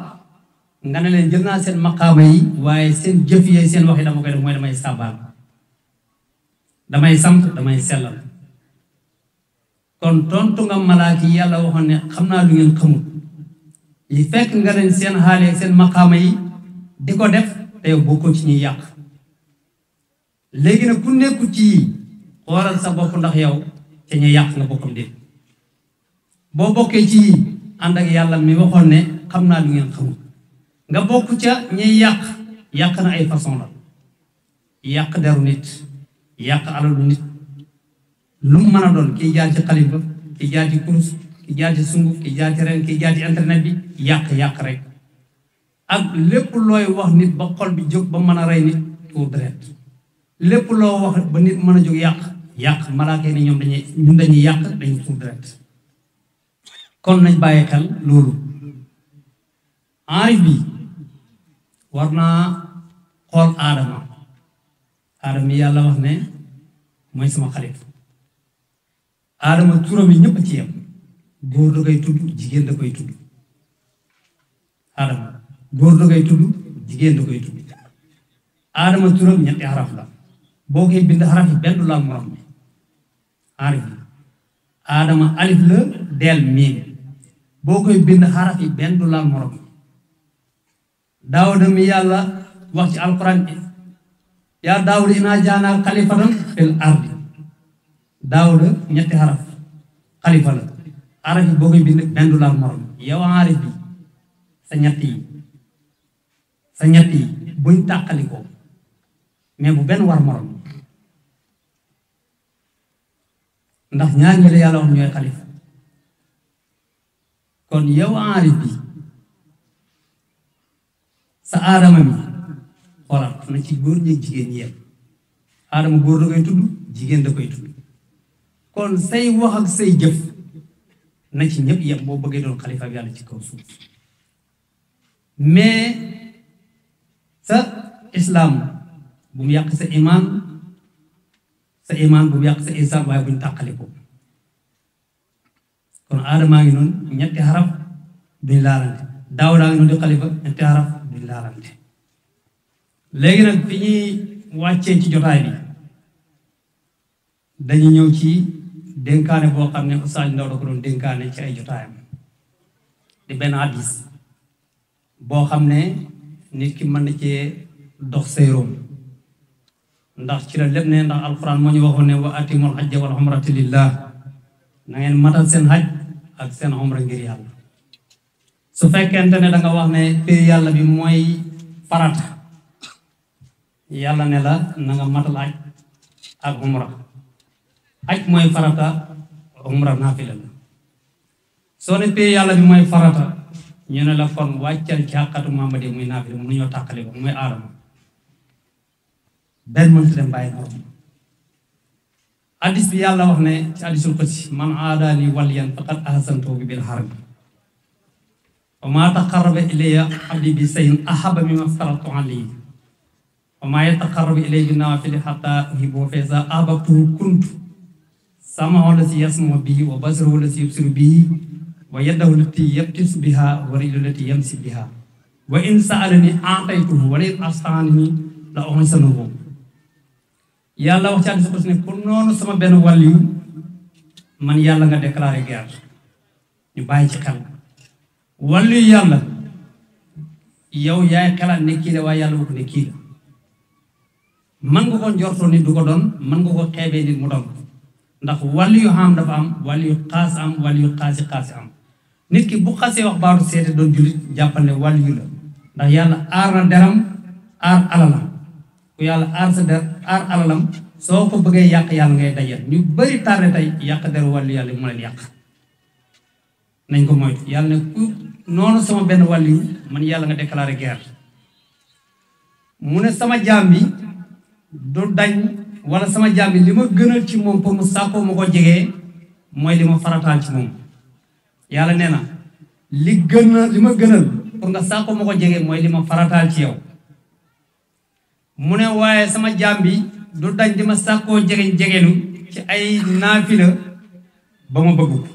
[SPEAKER 5] nga ne leen jël naa seen maqaama yi waaye seen jëf yi seen wax yi dama koy def mooy damay sàbbal damay sant damay sellal kon tontu nga malaaka yi yàlla waxoon ne xam naa lu ngeen xamul yi fekk nga leen seen xaale ak seen maqaama yi di ko def te yow bokkoo ci ñuy yàq léegi nag ku nekku ci xoolal sa bopp ndax yow ca ñuy yàq nga bokkam déet boo bokkee ci ànd ak yàlla mi waxoon ne xam naa lu ngeen xamul nga bokk ca ñuy yàq na ay façon la yàq deru nit yàq alalu nit lu mu mën a doon kii jaar ci xalifa kii jaar ci kurus kii jaar ci sunguf kii jaar ci ren kii jaar ci internet bi yàq rek ak lépp looy wax nit ba xol bi jóg ba mën a rey nit tuur deret lépp loo wax ba nit mën a jóg yàq malaaka yi ne ñun dañuy yàq dañuy tuur deret kon nañ bàyyi xel loolu aarif bi war naa xool aadama yi yàlla wax ne mooy sama xarit aadama turam yi ñëpp ci yem góor da koy tudd jigéen da koy tudd aadama góor da koy tudd jigéen da koy tudd aadama turam ñetti xaraf la boo koy bind xaraf yi benn du laal morom mi aarif bi aadama alif la del miim boo koy bind xaraf yi benn du laal morom mi daawuda mi yàlla wax ci alquran yaa daawuda inaa jaanaa xalifatan fil ardi daawuda ñetti xaraf xalifa la xaraf yi boo koy bind benn du laal morom yow aarif bi sa ñett yi buñ tàqalikoo mais bu benn war morom ndax ñaar ñi la yàlla wax ñooy xalifa kon yow aarif bi sa aadama mi xoolal na ci góor ñi jigéen ñi yem aadama góor da koy tudd jigéen da koy tudd kon say wax ak say jëf na ci ñëpp yem boo bëggee doon xalifa bi yàlla ci kaw suuf mais sa islam bu mu yàq sa iman bu mu yàq sa islam waaye bu ñu tàqale ko kon aadamaa ngi noonu ñetti xaraf duñ laalante daawudaa ngi noonu di xalifa ñetti xaraf duñ laalante léegi nag fi ñuy wàccee ci jotaay bi dañu ñëw ci dénkaane boo xam ne Oustaz Ndaw da ko doon dénkaane ci ay jotaayam di benn hadis boo xam ne nit ki mën na cee dox seyroom ndax ci la lépp ne ndax alquran moo ñu waxoon ne wa atimul hajja wal umrata lillah na ngeen matal seen haj ak seen umra ngir yàlla su fekkente ne da nga wax ne pay yàlla bi mooy farata yàlla ne la na nga matal haj ak umra aj mooy farata umra naafila la soo ne pay yàlla bi mooy farata ñu ne la kon wàccal ci xàqatu Muhammad muy naafila mu nu ñoo tàqale ko mooy aadama benn mënta dem bàyyi morom hadis bi yàlla wax ne ci hadisul qudsi man aadaani waliyan faqad ahsantuhu bil harbi wa maa taqarraba ilayya abdi bi shay'in ahabba mimma aftaratu alayhi wa maa yataqarrabu ilayya bin nawaafili hattaa uhibbahu fa izaa ahbabtuhu kuntu sam'ahu allazii yasma'u bihi wa basarahu allazii yubsiru bihi wa yadahu allatii yabtishu bihaa wa rijluhu allatii yamshi bihaa wa in sa'alanii a'taytuhu wa la in asta'aananii la u'izannahu yàlla wax ci hadiis ko ne pour noonu sama benn wàlliyu man yàlla nga déclaré guerre ñu bàyyi ci xel wàlliyu yàlla yow yaay xalaat ne kii la waaye yàlla wax ne kii la man nga ko njortoo nit du ko doon man nga ko xeebee nit mu doon ndax wàlliyu xam dafa am wàlliyu xaas am wàlliyu xaasi am nit ki bu xasee wax baatu seete doon jullit jàppal ne wàlliyu la ndax yàlla aar na deram aar alalam ku yàlla aar sa der aar alalam soo ko bëggee yàq yàlla ngay dajal ñu bari tardé tey yàq der wàllu yàlla mu leen yàq nañ ko moytu yàlla ne ku noonu sama benn wàllu man yàlla nga déclaré guerre mu ne sama jaam bi du dañ wala sama jaam bi li ma gënal ci moom pour mu sàkkoo ma ko jegee mooy li ma farataal ci moom yàlla nee na li ma gënal pour nga sàkkoo ma ko jegee mooy li ma farataal ci yow mu ne waaye sama jaam bi du dañ di ma sàkkoo jegeenu ci ay naafila ba ma bëgg ko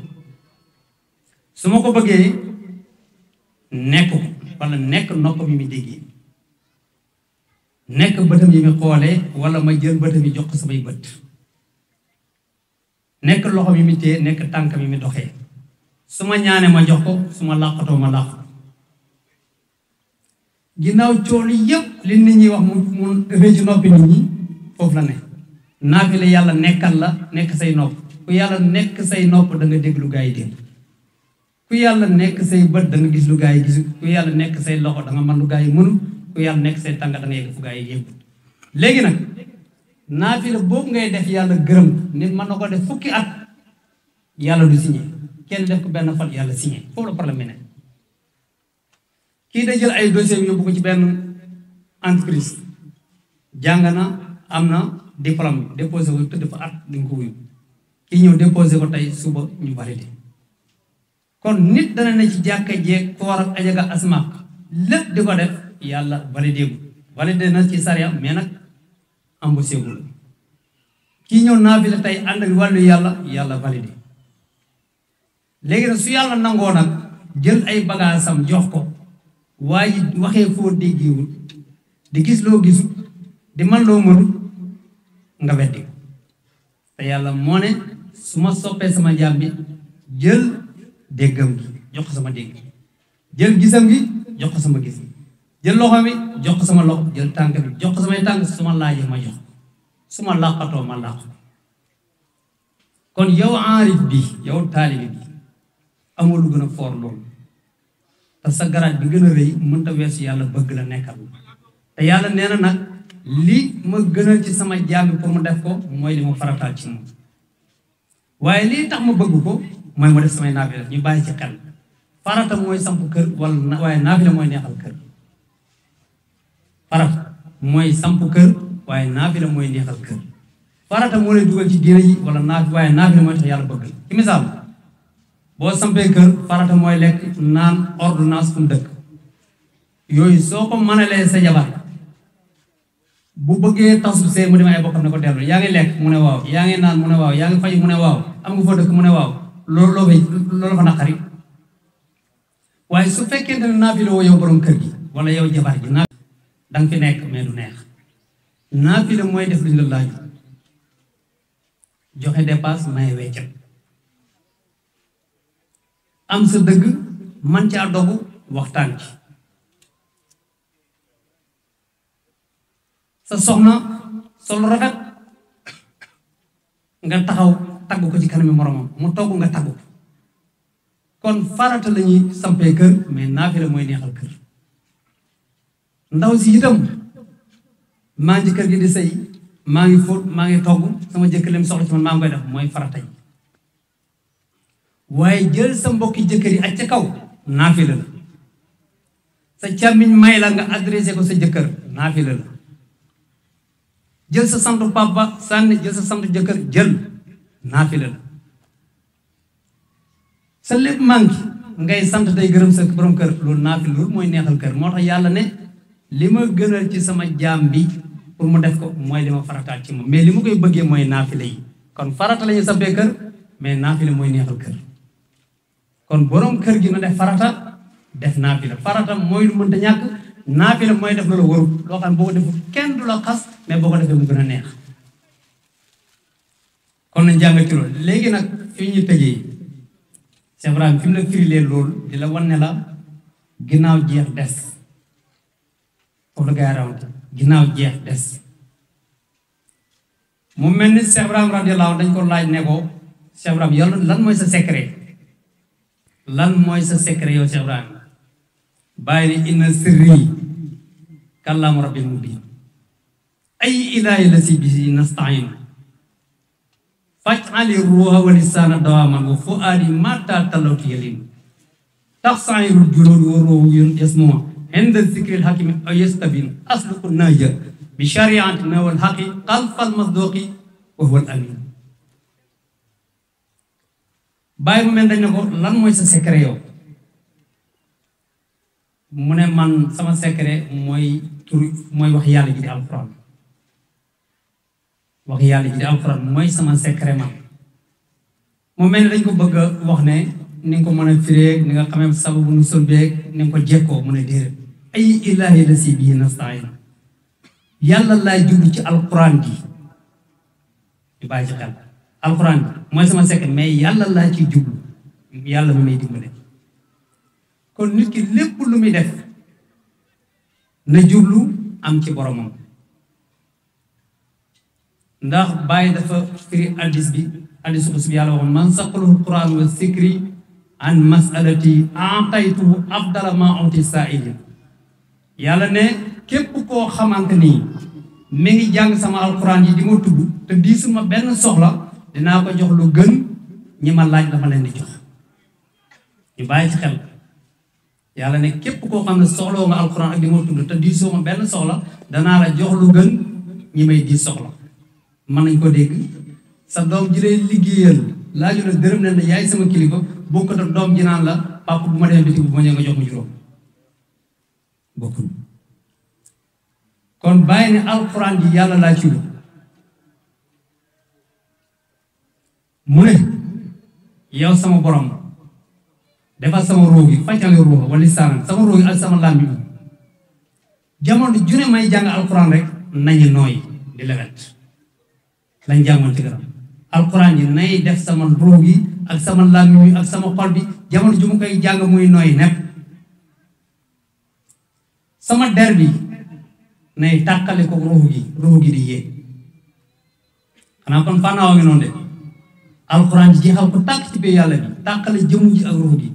[SPEAKER 5] su ma ko bëggee nekk ko wala nekk nopp bi mu déggee nekk bëtam yi mu xoolee wala ma jël bëtam yi jox ko samay bët nekk loxo mi mu téye nekk tànk mi mu doxee su ma ñaanee ma jox ko su ma làqatoo ma làq ginnaaw coolu yëpp li nit ñi wax mu rëy ci noppi nit ñi foofu la ne naafila yàlla nekkal la nekk say nopp ku yàlla nekk say nopp da nga dégg lu gaa yi dégg ku yàlla nekk say bët da nga gis lu gaa yi gis ku yàlla nekk say loxo da nga mën lu gaa yi mënu ku yàlla nekk say tànk da nga yegg fu gaa yi yegg léegi nag naafila boobu ngay def yàlla gërëm nit mën na ko def fukki at yàlla du signé kenn def ko benn fan yàlla signé foofu la problème bi ne kii da jël ay dossier yóbbu ko ci benn entreprise jàng na am na diplôme bi déposé ko tëdd fa at di nga ko wuyu kii ñëw déposé ko tey suba ñu validé kon nit dana ne ci jàkka jeeg koor ak ajaga asmaak lépp di ko def yàlla validé na ci sariya mais nag embauché gul kii ñëw naafila tey ànd ak wàllu yàlla validé léegi nag su yàlla nangoo nag jël ay bagaasam jox ko waaye waxee foo déggiwul di gis loo gisul di man loo mënul nga weddi te yàlla moo ne su ma soppee sama jaam bi jël déggam gi jox ko sama dégg jël gisam gi jox ko sama gis jël loxo bi jox ko sama loxo jël tànk bi jox ko samay tànk su ma laajee ma jox su ma làqatoo ma làq kon yow aarif bi yow taalibi bi amul lu gën a foor loolu te sa garaaj bi gën a rëy mënta weesu yàlla bëgg la nekkal te yàlla nee na nag li ma gënal ci sama jaam bi pour mu def ko mooy li ma farataal ci moom waaye lii tax ma bëgg ko mooy ma def samay naafila ñu bàyyi ci xel farata mooy samp kër wala waaye naafila mooy neexal kër farata mooy samp kër waaye naafila mooy neexal kër farata moo lay dugal ci diine yi wala waaye naafila mooy tax yàlla bëgg ci misaal boo sampee kër farata mooy lekk naan ordonnance fu mu dëkk yooyu soo ko mënalee sa jabar bu bëggee tasu see mu dem ay bokkam ne ko dellu yaa ngi lekk mu ne waaw yaa ngi naan mu ne waaw yaa ngi fay mu ne waaw am nga foo dëkk mu ne waaw loolu fa naqari waaye su fekkente ne naafila woo yow borom kër gi wala yow jabar ji naafila danga fi nekk mais du neex naafila mooy def luñ la laaj joxe dépasse may weccat am sa dëgg man caa dogu waxtaan ci sa soxna sol rafet nga taxaw tagg ko ci kanami moromam mu togg nga tagg ko kon farata la ñuy sampee kër mais naafila mooy neexal kër ndaw si itam maa ngi ci kër gi di sëy maa ngi fóot maa ngi togg sama jëkkër lim soxla ci man maa ngi koy def mooy farata yi waaye jël sa mbokki jëkkër yi ak ca kaw naafila la sa càmmiñ may la nga adressé ko sa jëkkër naafila la jël sa santu papa sànni jël sa santu jëkkër jël naafila la sa lépp manqué ngay sant tey gërëm sa borom kër loolu naafila loolu mooy neexal kër moo tax yàlla ne li ma gënal ci sama jaam bi pour mu def ko mooy li ma farataal ci moom mais li ma koy bëggee mooy naafila yi kon farata la ñu sampee kër mais naafila mooy neexal kër kon borom kër gi na def farata def naafila farata mooy lu mënta ñàkk naafila mooy def loolu warut loo xam ne boo ko deful kenn du la xas mais boo ko defee mu gën a neex kon nañ jàngal ci loolu léegi nag fi ñu tëjee Cheikh Ibrahim fi mu la firilee loolu di la wan ne la ginnaaw jeex des foofu la gaa yi rawante ginnaaw jeex des mu mel ni Cheikh Ibrahim radiyallahu dañ ko laaj ne ko Cheikh Ibrahim yow lan mooy sa secret lan mooy sa secret yow Cheikh Ibrahim bàyyi ni inna sirri kàllaamu rabbil mubin ay ilaahi la si bisi nastain faj ali ruuha wa lisaana dawaaman wa fu aadi mata talawtu yalin tax sairu juróodu wa ruuhu yun yasmuma inda zikril hakimi aw yastabin asluku naja bi shariati nawal haqi xalfal masduqi wa huwa al amin bàyyi mu mel dañ ne ko lan mooy sa secret yow mu ne man sama secret mooy mooy wax yàlla ji di alquran wax yàlla ji di alquran mooy sama secret man mu mel ni dañ ko bëgg a wax ne ni nga ko mën a fireeg ni nga xamee sababu nu solbeeg ni nga ko jekkoo mu ne déedéet ay ilaahi la si bii nastain yàlla laay jublu ci alquran ji ñu bàyyi ci xel alquran bi mooy sama secret mais yàlla laa ciy jublu yàlla mi may dimbale kon nit ki lépp lu muy def na jublu am ci boromam ndax bàyyi dafa firi addis bi addis bi yàlla waxoon man saqalahu quran wa sikri an masalati ataytuhu afdala ma uti sa'ilin yàlla ne képp koo xamante ni mi ngi jàng sama alquran yi di ma tudd te diisuma benn soxla dinaa ko jox lu gën ñi ma laaj dafa leen di jox ñu bàyyi ci xel yàlla ne képp koo xam ne soxloo nga alquran ak di ma tudd te diisoo ma benn soxla danaa la jox lu gën ñi may di soxla mën nañ ko dégg sa doom ji lay liggéeyal laaju la dërëm ne yaay sama kilifa bokkut ak doom ji naan la papa bu ma demee bitig bu ma ñëw nga jox ma juróom bokkul kon bàyyi ne alquran ji yàlla laa ci lu mu ne yow sama borom defal sama róog yi fàccale róog wala lisaanan sama róog yi ak sama làmmi bi jamono june may jàng alquran rek nañu nooy di lewet lañ jàngoon ci garam alquran yi nay def sama róog yi ak sama làmmi bi ak sama xol bi jamono ju mu koy jàng muy nooy nepp sama der bi nay tàqale ko róog gi di yéeg xanaa kon fànnaawa ngi noonu de alquran ji jeexal ko tàkk ci biir yàlla bi tàqale jëmu ji ak ruux gi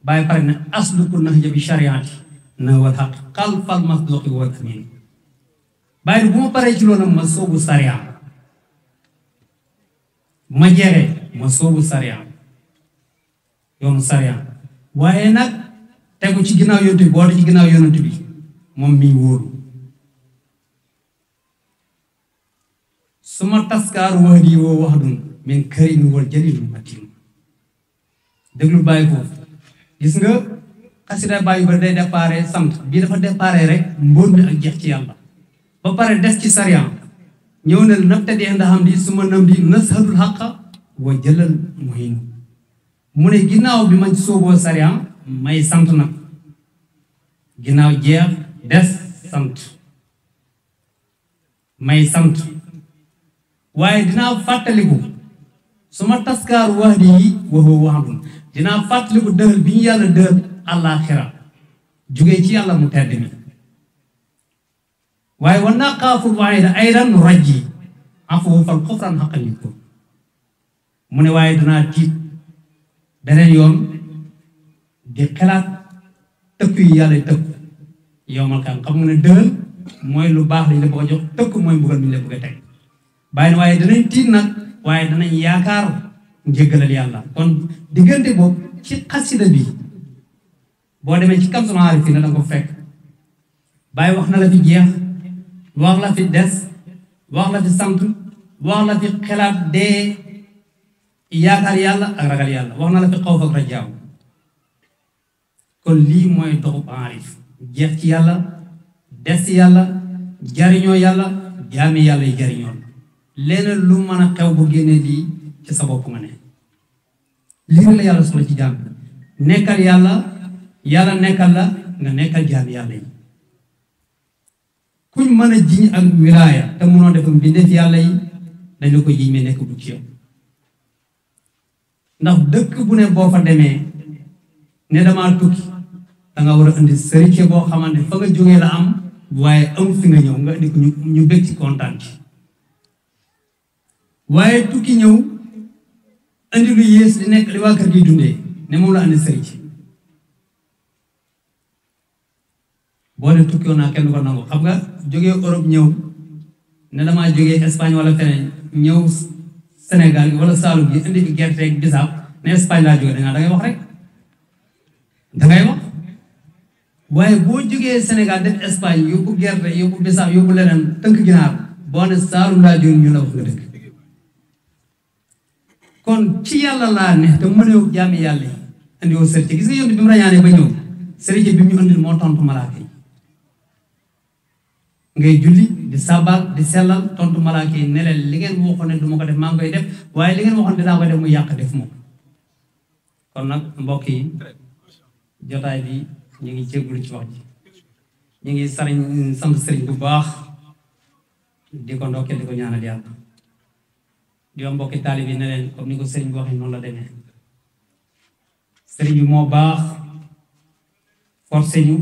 [SPEAKER 5] bàyyi pare ne asluku nahja bi shariati na wal xaq xalfal masduqi wal amin bàyyi bu ma paree ci loolu nag ma soobu sariya bu ma jeexee ma soobu sariya yoonu sariya waaye nag tegu ci ginnaaw yonent bi boote ci ginnaaw yonent bi moom miy wóoru suma taskaaru wax di woo wax dun min karimi wal jalil matin déglu bàyyi foofu gis nga xasida bàyyi ba day déparé sant bii dafa déparé rek mbóot mi ak jeex ci yàlla ba pare des ci sariyan ñëw na nabtadi inda hamdi suma nam di nashadul xaqa wa jëlal muhin mu ne ginnaaw bi ma sooboo sariyan may sant nag ginnaaw jeex des sant may sant waaye dinaa fàttaliku suma taskaaru wax di yi waxoo waxdun dinaa fàttaliku dëhël bi ñu yàlla dëhël àllaaxira jógee ci yàlla mu tedd mi waaye war naa xaaful waayda aydan nu rajji afuwu fal xufraan xaqal yi ko mu ne waaye danaa tiit beneen yoon di xelaat tëkku yi yàlla tëkku yow mal kan xam nga ne dëhël mooy lu baax lañ la bëgg a jox tëkku mooy mbugal mi ñu la bëgg a teg bàyyi na waaye danañ tiit nag waaye danañ yaakaar njéggalal yàlla kon diggante boobu ci xasida bi boo demee ci Kanzul Arifin da nga ko fekk bàyyi wax na la fi jeex wax la fi des wax la fi sant wax la fi xelaat dee yaakaar yàlla ak ragal yàlla wax na la fi xawf ak rajaaw kon lii mooy doxub arif jeex ci yàlla des ci yàlla jariñoo yàlla jaami yàlla yi jariñoo leneen lu mën a xew bu génnee lii ci sa bopp nga ne lii la yàlla soxla ci jaam nekkal yàlla yàlla nekkal la nga nekkal jaami yàlla yi kuñ mën a jiñ ak wilaaya te mënoo def mbindeef yàlla yi dañ la ko jiñ mais nekk bu ci yow ndax dëkk bu ne boo fa demee ne damaa tukki danga war a indi sëriñ boo xamante fa nga jógee la am waaye am fi nga ñëw nga indi ko ñu bég ci kontaan ci waaye tukki ñëw indi lu yées li nekk li waa kër gi dundee ne moom la andi sëriñ boo ne tukki woon naa kenn ko nangu xam nga jógee Europe ñëw ne damaa jógee Espagne wala feneen ñëw Sénégal wala Saalum gi indi gerte ak bisaab ne Espagne laa jógee da ngay wax rek dangay wax waaye boo jógee Sénégal def Espagne yóbbu gerte yóbbu bisaab yóbbu leneen tënk ginaar boo ne Saalum laa jógee ñu la wax nga dëkk kon ci yàlla laa ne te mënew jaami yàlla yi andi woo sëriñ gis nga yónni bi mu rañaane ba ñëw sëriñ bi mu ñu andil moo tontu malaaka yi ngay julli di sabal di sellal tontu malaaka yi ne leen li ngeen waxoon ne du ma ko def maa ngi koy def waaye li ngeen waxoon dinaa koy def mu yàq def moom kon nag mbokk yi jotaay bi ñu ngi jéggulu ci wax ji ñu ngi sant sëriñ bu baax di ko ndokkeel di ko ñaanal yàlla di wax mbokki taalib yi ne leen comme ni ko sëriñ bi waxee noonu la demee sëriñ bi moo baax forcé ñu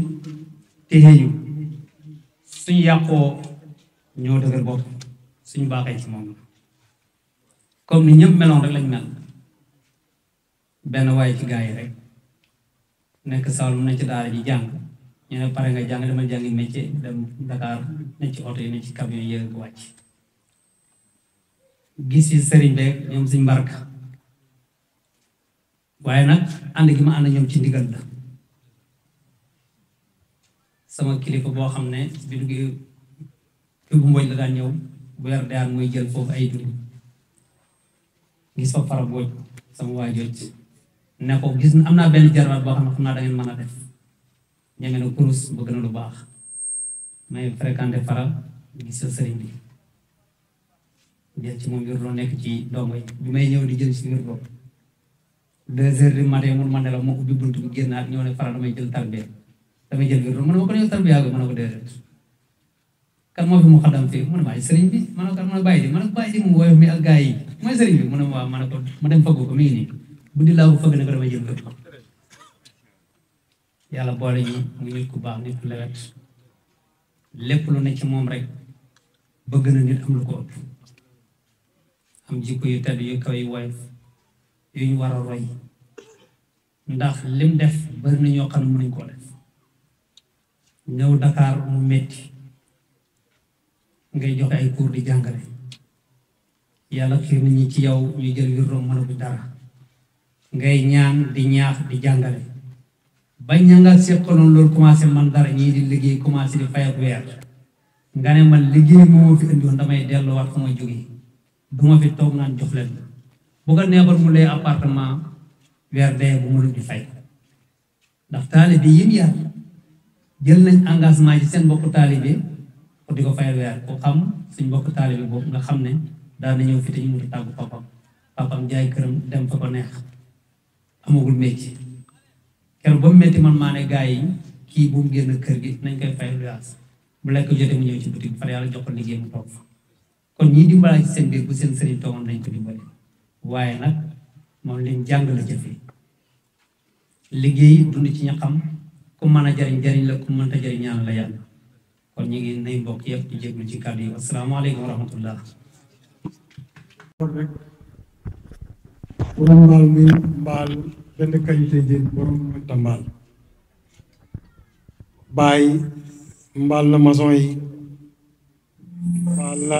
[SPEAKER 5] téye ñu suñu yàqoo ñoo dëgër bopp suñu baaxee ci moom comme ni ñëpp meloon rek lañ mel benn waaye ci gaa yi rek nekk Saalum ne ci daara ji jàng ñu ne pare nga jàng dama jàngi métier dem Dakar ne ci oto yi ne ci camion yi yëg ko wàcc gis yi sëriñ beeg ñoom suñ mbarka waaye nag ànd gi ma ànd ñoom ci ndigal la sama kilifa boo xam ne bi duggee fi bu mboj la daan ñëw bu yor daan mooy jël foofu ay dugub gis fa fara booj sama waa jooj ne ko gis am naa benn jarbaat boo xam ne xam naa da ngeen mën a def ñeme na kurus bëgg na lu baax may fréquenté faral gis sa sëriñ bi jël ci moom wirdo nekk ci dongo yi bi may ñëw di jël ci wirdo 2 heures du matin mun ma ne la moo ubbi buntu bi génnaat ñëw ne faral damay jël tarbiya damay jël wirdo mu ne ma ko ne tarbiya ga ma ne ko déedéet kan moo fi mu xaddam fii mu ne maay sëriñ bi ma ne ko man bàyyi di ma ne ko bàyyi di mu woyof mi ak gaa yi mooy sëriñ bi mu ne ma waaw ma ne ko ma dem fëggu ko mi ngi nii buddi laa ko fëgg ne ko damay jël wirdo yàlla boole ñi mu nit ku baax nit ku lewet lépp lu ne ci moom rek bëgg na nit am lu ko ëpp am jikko yu tedd yu kaw yu woyof yu ñu war a roy ndax lim def bari na ñoo xam ne mënuñ koo def ñëw Dakar mu metti ngay joxe ay cours di jàngale yàlla xiir nit ñi ci yow ñuy jël wirdo mën a bu dara ngay ñaan di ñaax di jàngale bañ ña nga seqaloon loolu commencé man dara ñii di liggéey commencé di fay ak weer nga ne man liggéey moo fi indi woon damay delluwaat fa ma jógee du ma fi toog naan jox leen bu ko neexoon mu lay appartement weer dee bu mënul di fay ndax taalibe yi yar jël nañ engagement ci seen mbokku taalibe pour di ko fay weer ku xam suñ mbokku taalibe boobu nga xam ne daan na ñëw fi te ñu mënut a tàggu papam jaay këram dem fa ko neex amagul métier keroog ba mu métti man maa ne gars yi kii bu mu génn kër gi nañ koy fay luyaas bu lekk jotee mu ñëw ci boutique bi far yàlla jox ko liggéey mu toog fa kon ñii dimbalaa ci seen biir bu seen sëriñ toogoon nañ ko dimbali waaye nag moom leen jàng la jëfee liggéey dund ci ñaxam ku mën a jariñ la ku mënta jariñ ñaan la yàlla kon ñu ngi nay mbokk yëpp di jéglu ci kàddu yi asalaamaaleykum wa rahmatullah
[SPEAKER 2] borom mbaal mi mbaal benn qualité jën borom mënta mbaal bàyyi mbaal na maçon yi mbaal na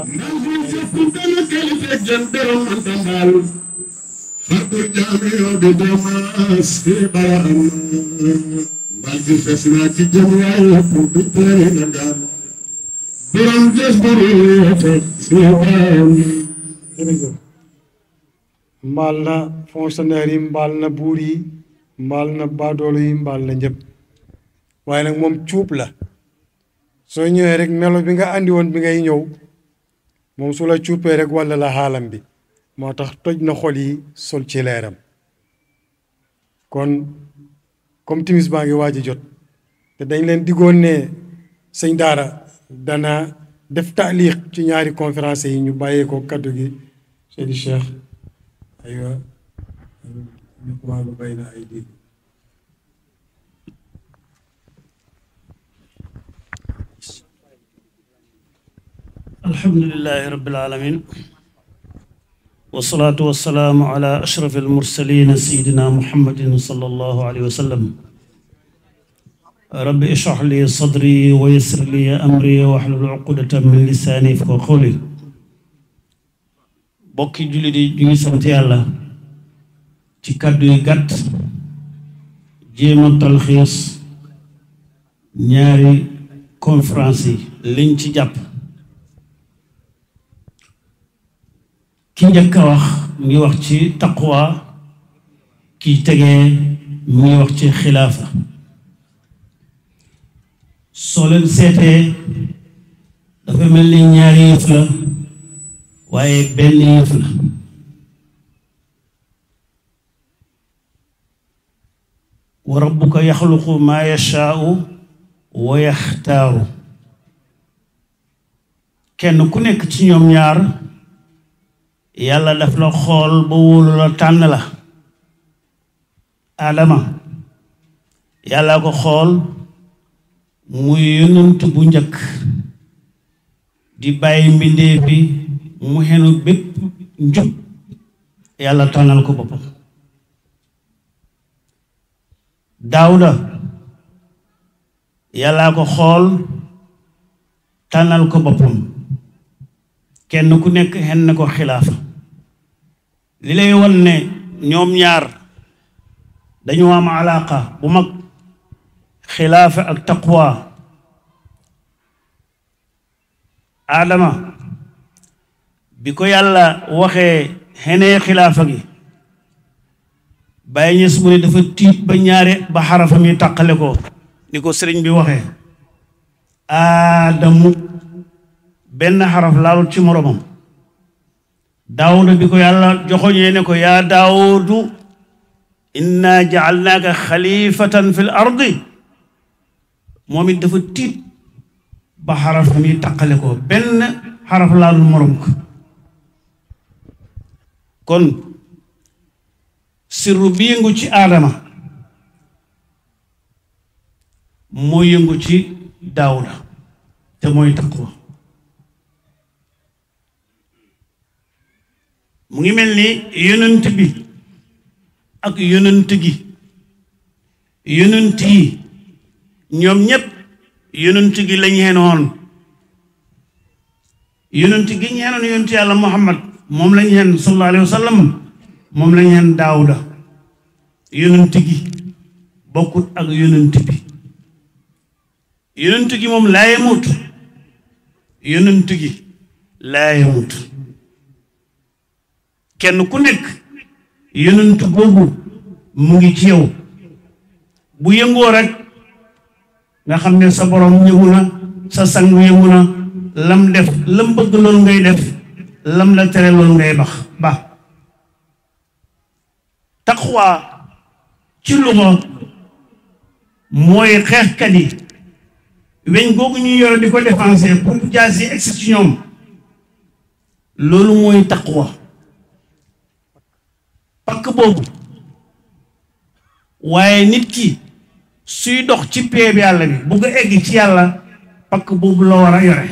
[SPEAKER 2] mbaal na fonctionnaire yi mbaal na buur yi mbaal na baadoolo yi mbaal na ñëpp waaye nag moom cuub la soo ñëwee rek melo bi nga andi woon bi ngay ñëw moom su la cuupee rek walla la xaalam bi moo tax toj na xol yi sol ci leeram kon comme timis baa ngi waaj a jot te dañ leen diggoon ne sëñ daara dana def taaliq ci ñaari conférence yi ñu bàyyee ko kaddu gi Seydi Cheikh aywa ñu kuwaalu bay na ay di
[SPEAKER 6] alhamdulillahi rabbil alamin والصلاة والسلام على أشرف المرسلين سيدنا محمد صلى الله عليه وسلم رب اشرح لي صدري ويسر لي أمري واحلل عقدة من لساني يفقهوا قولي bokki julli di ñu ngi sant yàlla ci kàddu yu gàtt jéema talxiis ñaari conférence yi liñ ci jàpp ki njëkk a wax mi ngi wax ci taqwa ki tegee mi ngi wax ci xilaafa soo leen seetee dafa mel ni ñaari yëf la waaye benn yëf la wa rabbuka yaxluqu maa yashaau wa yaxtaaru kenn ku nekk ci ñoom ñaar yàlla daf la xool ba wóolu la tànn la Adama yàlla ko xool muy yonent bu njëkk di bàyyi mbindéef bi mu xenu bépp njub yàlla tànnal ko boppam Daawuda yàlla ko xool tànnal ko boppam kenn ku nekk xen na ko xilaafa li lay won ne ñoom ñaar dañu am alaqa bu mag xilaafa ak taqwa Adama bi ko yàlla waxee xenee xilaafa gi Baye Niass mu ne dafa tiit ba ñaare ba xarafam yi tàqale ko ni ko sëriñ bi waxee Adamu benn xaraf laalul ci moromam Daawuda bi ko yàlla joxoñee ne ko yaa Daawudu inna ja'alnaaka xalifatan fil ardi moom it dafa tiit ba xarafam yi tàqale ko benn xaraf laalul morom ko kon sirru bi yëngu ci Aadama moo yëngu ci Daawuda te mooy taqwa mu ngi mel ni yonent bi ak yonent gi yonent yi ñoom ñépp yonent gi lañ xenoon yonent gi ñu xenoon yonent yàlla Muhammad moom lañ xen sallallahu alayhi wa sallam moom lañ xen Daawuda yonent gi bokkut ak yonent bi yonent gi moom laa yamut yonent gi laa yamut kenn ku nekk yonent googu mu ngi ci yow bu yëngoo rek nga xam ne sa borom yëngu na sa sang yëngu na lam def lam bëgg loolu ngay def lam la tere loolu ngay ba taqwa ci luxa mooy xeexkat yi weñ googu ñuy yore di ko défensé pour jaas yi egsi ci ñoom loolu mooy taqwa pakk boobu waaye nit ki suy dox ci peeb yàlla bi bugg a egg ci yàlla pakk boobu la war a yore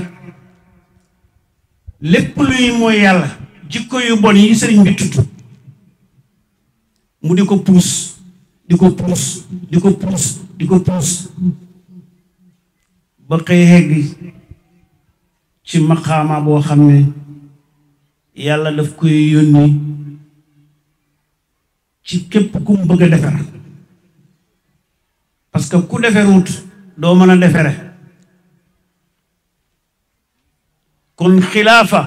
[SPEAKER 6] lépp luy mooy yàlla jikko yu bon yi sëriñ bi tudd mu di ko puus di ko puus di ko puus di ko puus ba xëy hegg ci maqaama boo xam ne yàlla daf koy yónni ci képp ku mu bëgg a defar parce que ku deferut doo mën a defere kon xilaafa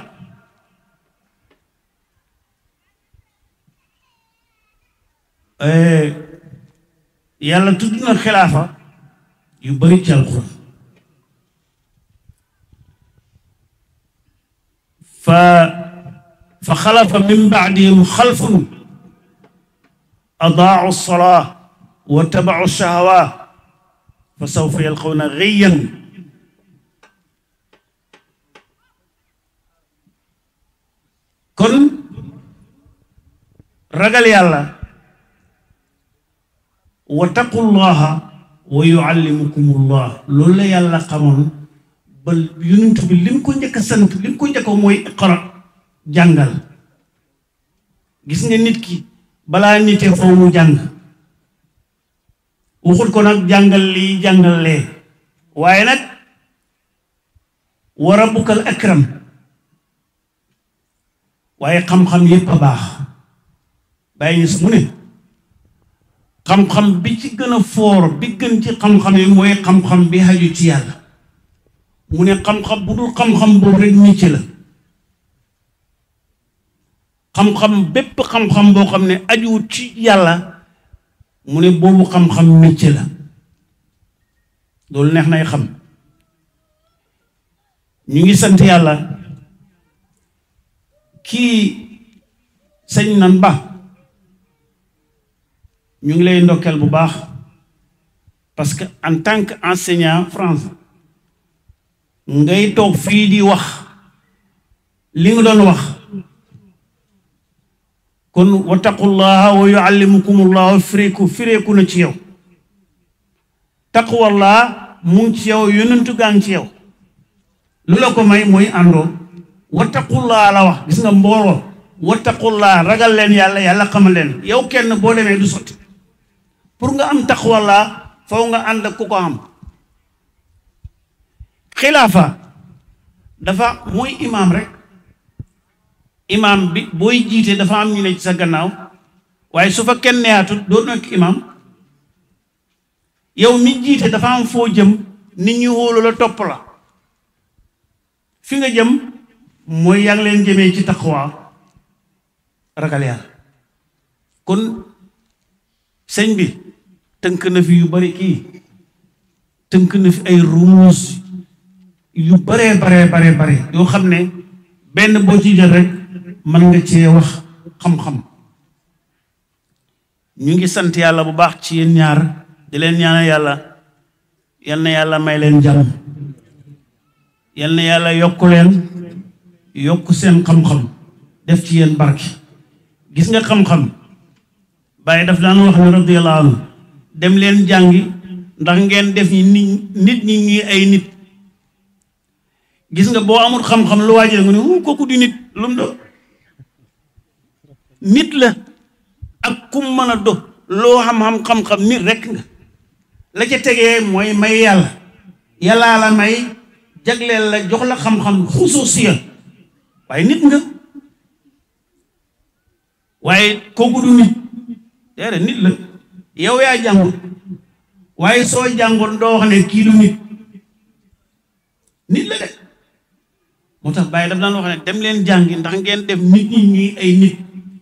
[SPEAKER 6] yàlla tudd na xilaafa yu bari ci alxuraan fa xalafa min baadihim xalfun adaau salaa wa tabaau shahawa fa sawfa yalqawna ghayyan kon ragal yàlla wa taqullaha wa yuallimukumullah loolu la yàlla xamoon ba yonent bi lim ko njëkk a sant lim ko njëkk a mooy iqra jàngal gis nga nit ki balaa nitee foofu mu jàng waxut ko nag jàngal lii jàngal lee waaye nag wa rabbukal akram waaye xam-xam yépp a baax bàyyi ñu su mu ne xam-xam bi ci gën a foor bi gën ci xam-xam yi mooy xam-xam bi haju ci yàlla mu ne xam-xam bu dul xam-xam boobu rek métier la xam-xam bépp xam-xam boo xam ne ajuwut ci yàlla mu ne boobu xam-xam métier la loolu neex nay xam ñu ngi sant yàlla kii sëñ nan ba ñu ngi lay ndokkeel bu baax parce que en tant que enseignant français ngay toog fii di wax li nga doon wax kon wattaqullaha wa yuallimukumullahu fireeku na ci yow taqwallah mu ngi ci yow yonentu gaa ngi ci yow lu la ko may mooy àndoo wattaqullaha la wax gis nga mbooloo wattaqullaha ragal leen yàlla yàlla xamal leen yow kenn boo demee du sotti pour nga am taqwallah faw nga ànd ak ku ko am xilaafa dafa mooy imaam rek imaam bi booy jiite dafa am ñu ne ci sa gannaaw waaye su fa kenn neexatul doo nekk imaam yow mi jiite dafa am foo jëm nit ñi wóolu la topp la fi nga jëm mooy yaa ngi leen jëmee ci taqwa ragal yàlla kon sëñ bi tënk na fi yu bari kii tënk na fi ay rumus yu bare yoo xam ne benn boo ci jël rek mën nga cee wax xam-xam ñu ngi sant yàlla bu baax ci yéen ñaar di leen ñaanal yàlla yal na yàlla may leen jàmm yal na yàlla yokk leen yokk seen xam-xam def ci yéen barke gis nga xam-xam Baye daf daan wax ne radiyallahu anhu dem leen jàngi ndax ngeen def nit ñi ñuy ay nit gis nga boo amul xam-xam lu waajee nga ne kooku di nit lu mu do nit la ak kum mën a do loo xam-xam nit rek nga la ca tegee mooy may yàllaa la may jagleel la jox la xam-xam xusuusiya waaye nit nga waaye kooku du nit déedéet nit la yow yaa jàngut waaye soo jàngoon doo wax ne kii du nit la de moo tax bàyyi daf daan wax ne dem leen jàngi ndax ngeen def nit ñi ñuy ay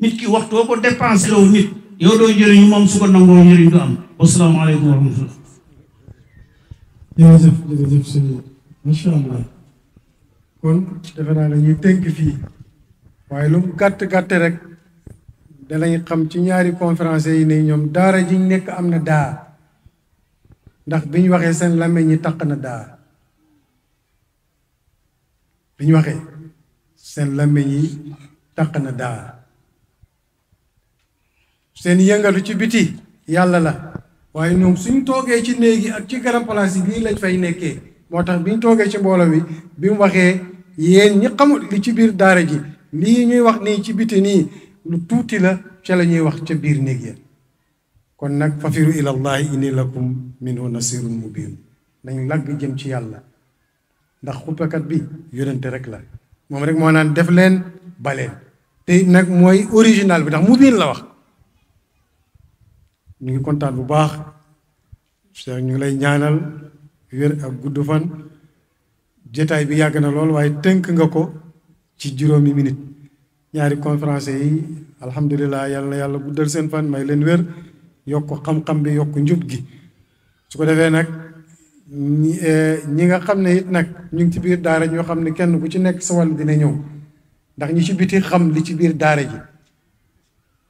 [SPEAKER 6] nit ki waxtoo ko dépensé loo nit yow doo jëriñu moom su ko nangoo njëriñ du am wasalaamaaleykum wa rahmatullah
[SPEAKER 2] jërëjëf sëñ macha allah kon defe naa dañuy tënk fii waaye lu mu gàtt rek danañ xam ci ñaari conférence yi ne ñoom daara jiñ nekk am na daa ndax bi ñu waxee seen làmmiñ ñi taq na daa bi ñu waxee seen làmmiñ yi taq na daa seen yëngalu ci biti yàlla la waaye ñoom suñ toogee ci néegi ak ci garam place yi lii lañ fay nekkee moo tax biñ toogee ci mbooloo bi bi mu waxee yéen ñi xamul li ci biir daara ji lii ñuy wax nii ci biti nii lu tuuti la ca la ñuy wax ca biir néeg ya kon nag fafiru ilallahi inni lakum minhu nasirun mubin nañ lagg jëm ci yàlla ndax xuppakat bi yonente rek la moom rek moo naan def leen baleen te nag mooy original bi ndax mubin la wax ñu ngi kontaan bu baax Cheikh ñu ngi lay ñaanal wér ak gudd fan jotaay bi yàgg na lool waaye tënk nga ko ci juróomi minute ñaari conférence yi alhamdulilah yàlla guddal seen fan may leen wér yokk xam-xam bi yokk njub gi su ko defee nag ñi nga xam ne it nag ñu ngi ci biir daara ñoo xam ne kenn ku ci nekk sa wàll dina ñëw ndax ñi ci biti xam li ci biir daara ji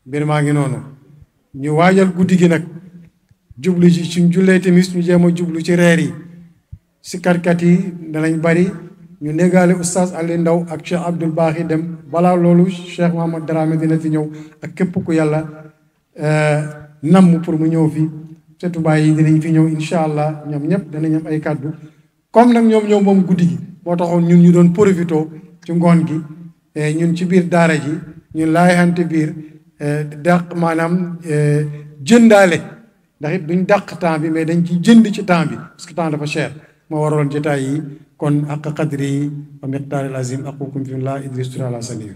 [SPEAKER 2] mbir maa ngi noonu ñu waajal guddi gi nag jublu ci suñ jullee timis ñu jéem a jublu ci reer yi si karkat yi danañ bari ñu négaale oustaz Ali Ndaw ak Cheikh Abdoul Baaxi dem balaa loolu Cheikh Mohamad Dramé dina fi ñëw ak képp ku yàlla namm pour mu ñëw fi setu baay yi dinañ fi ñëw incha allah ñoom ñëpp danañ am ay kàddu comme nag ñoom moom guddi gi moo taxoon ñun ñu doon profité ci ngoon gi ñun ci biir daara ji ñun laayante biir dàq maanaam jëndaale ndax it duñ dàq temps bi mais dañ ci jënd ci temps bi parce que temps dafa cher moo waraloon jotaay yi kon ak qadri wa miqdaaril azim aqukum fillah Idriss Touré Al Hassani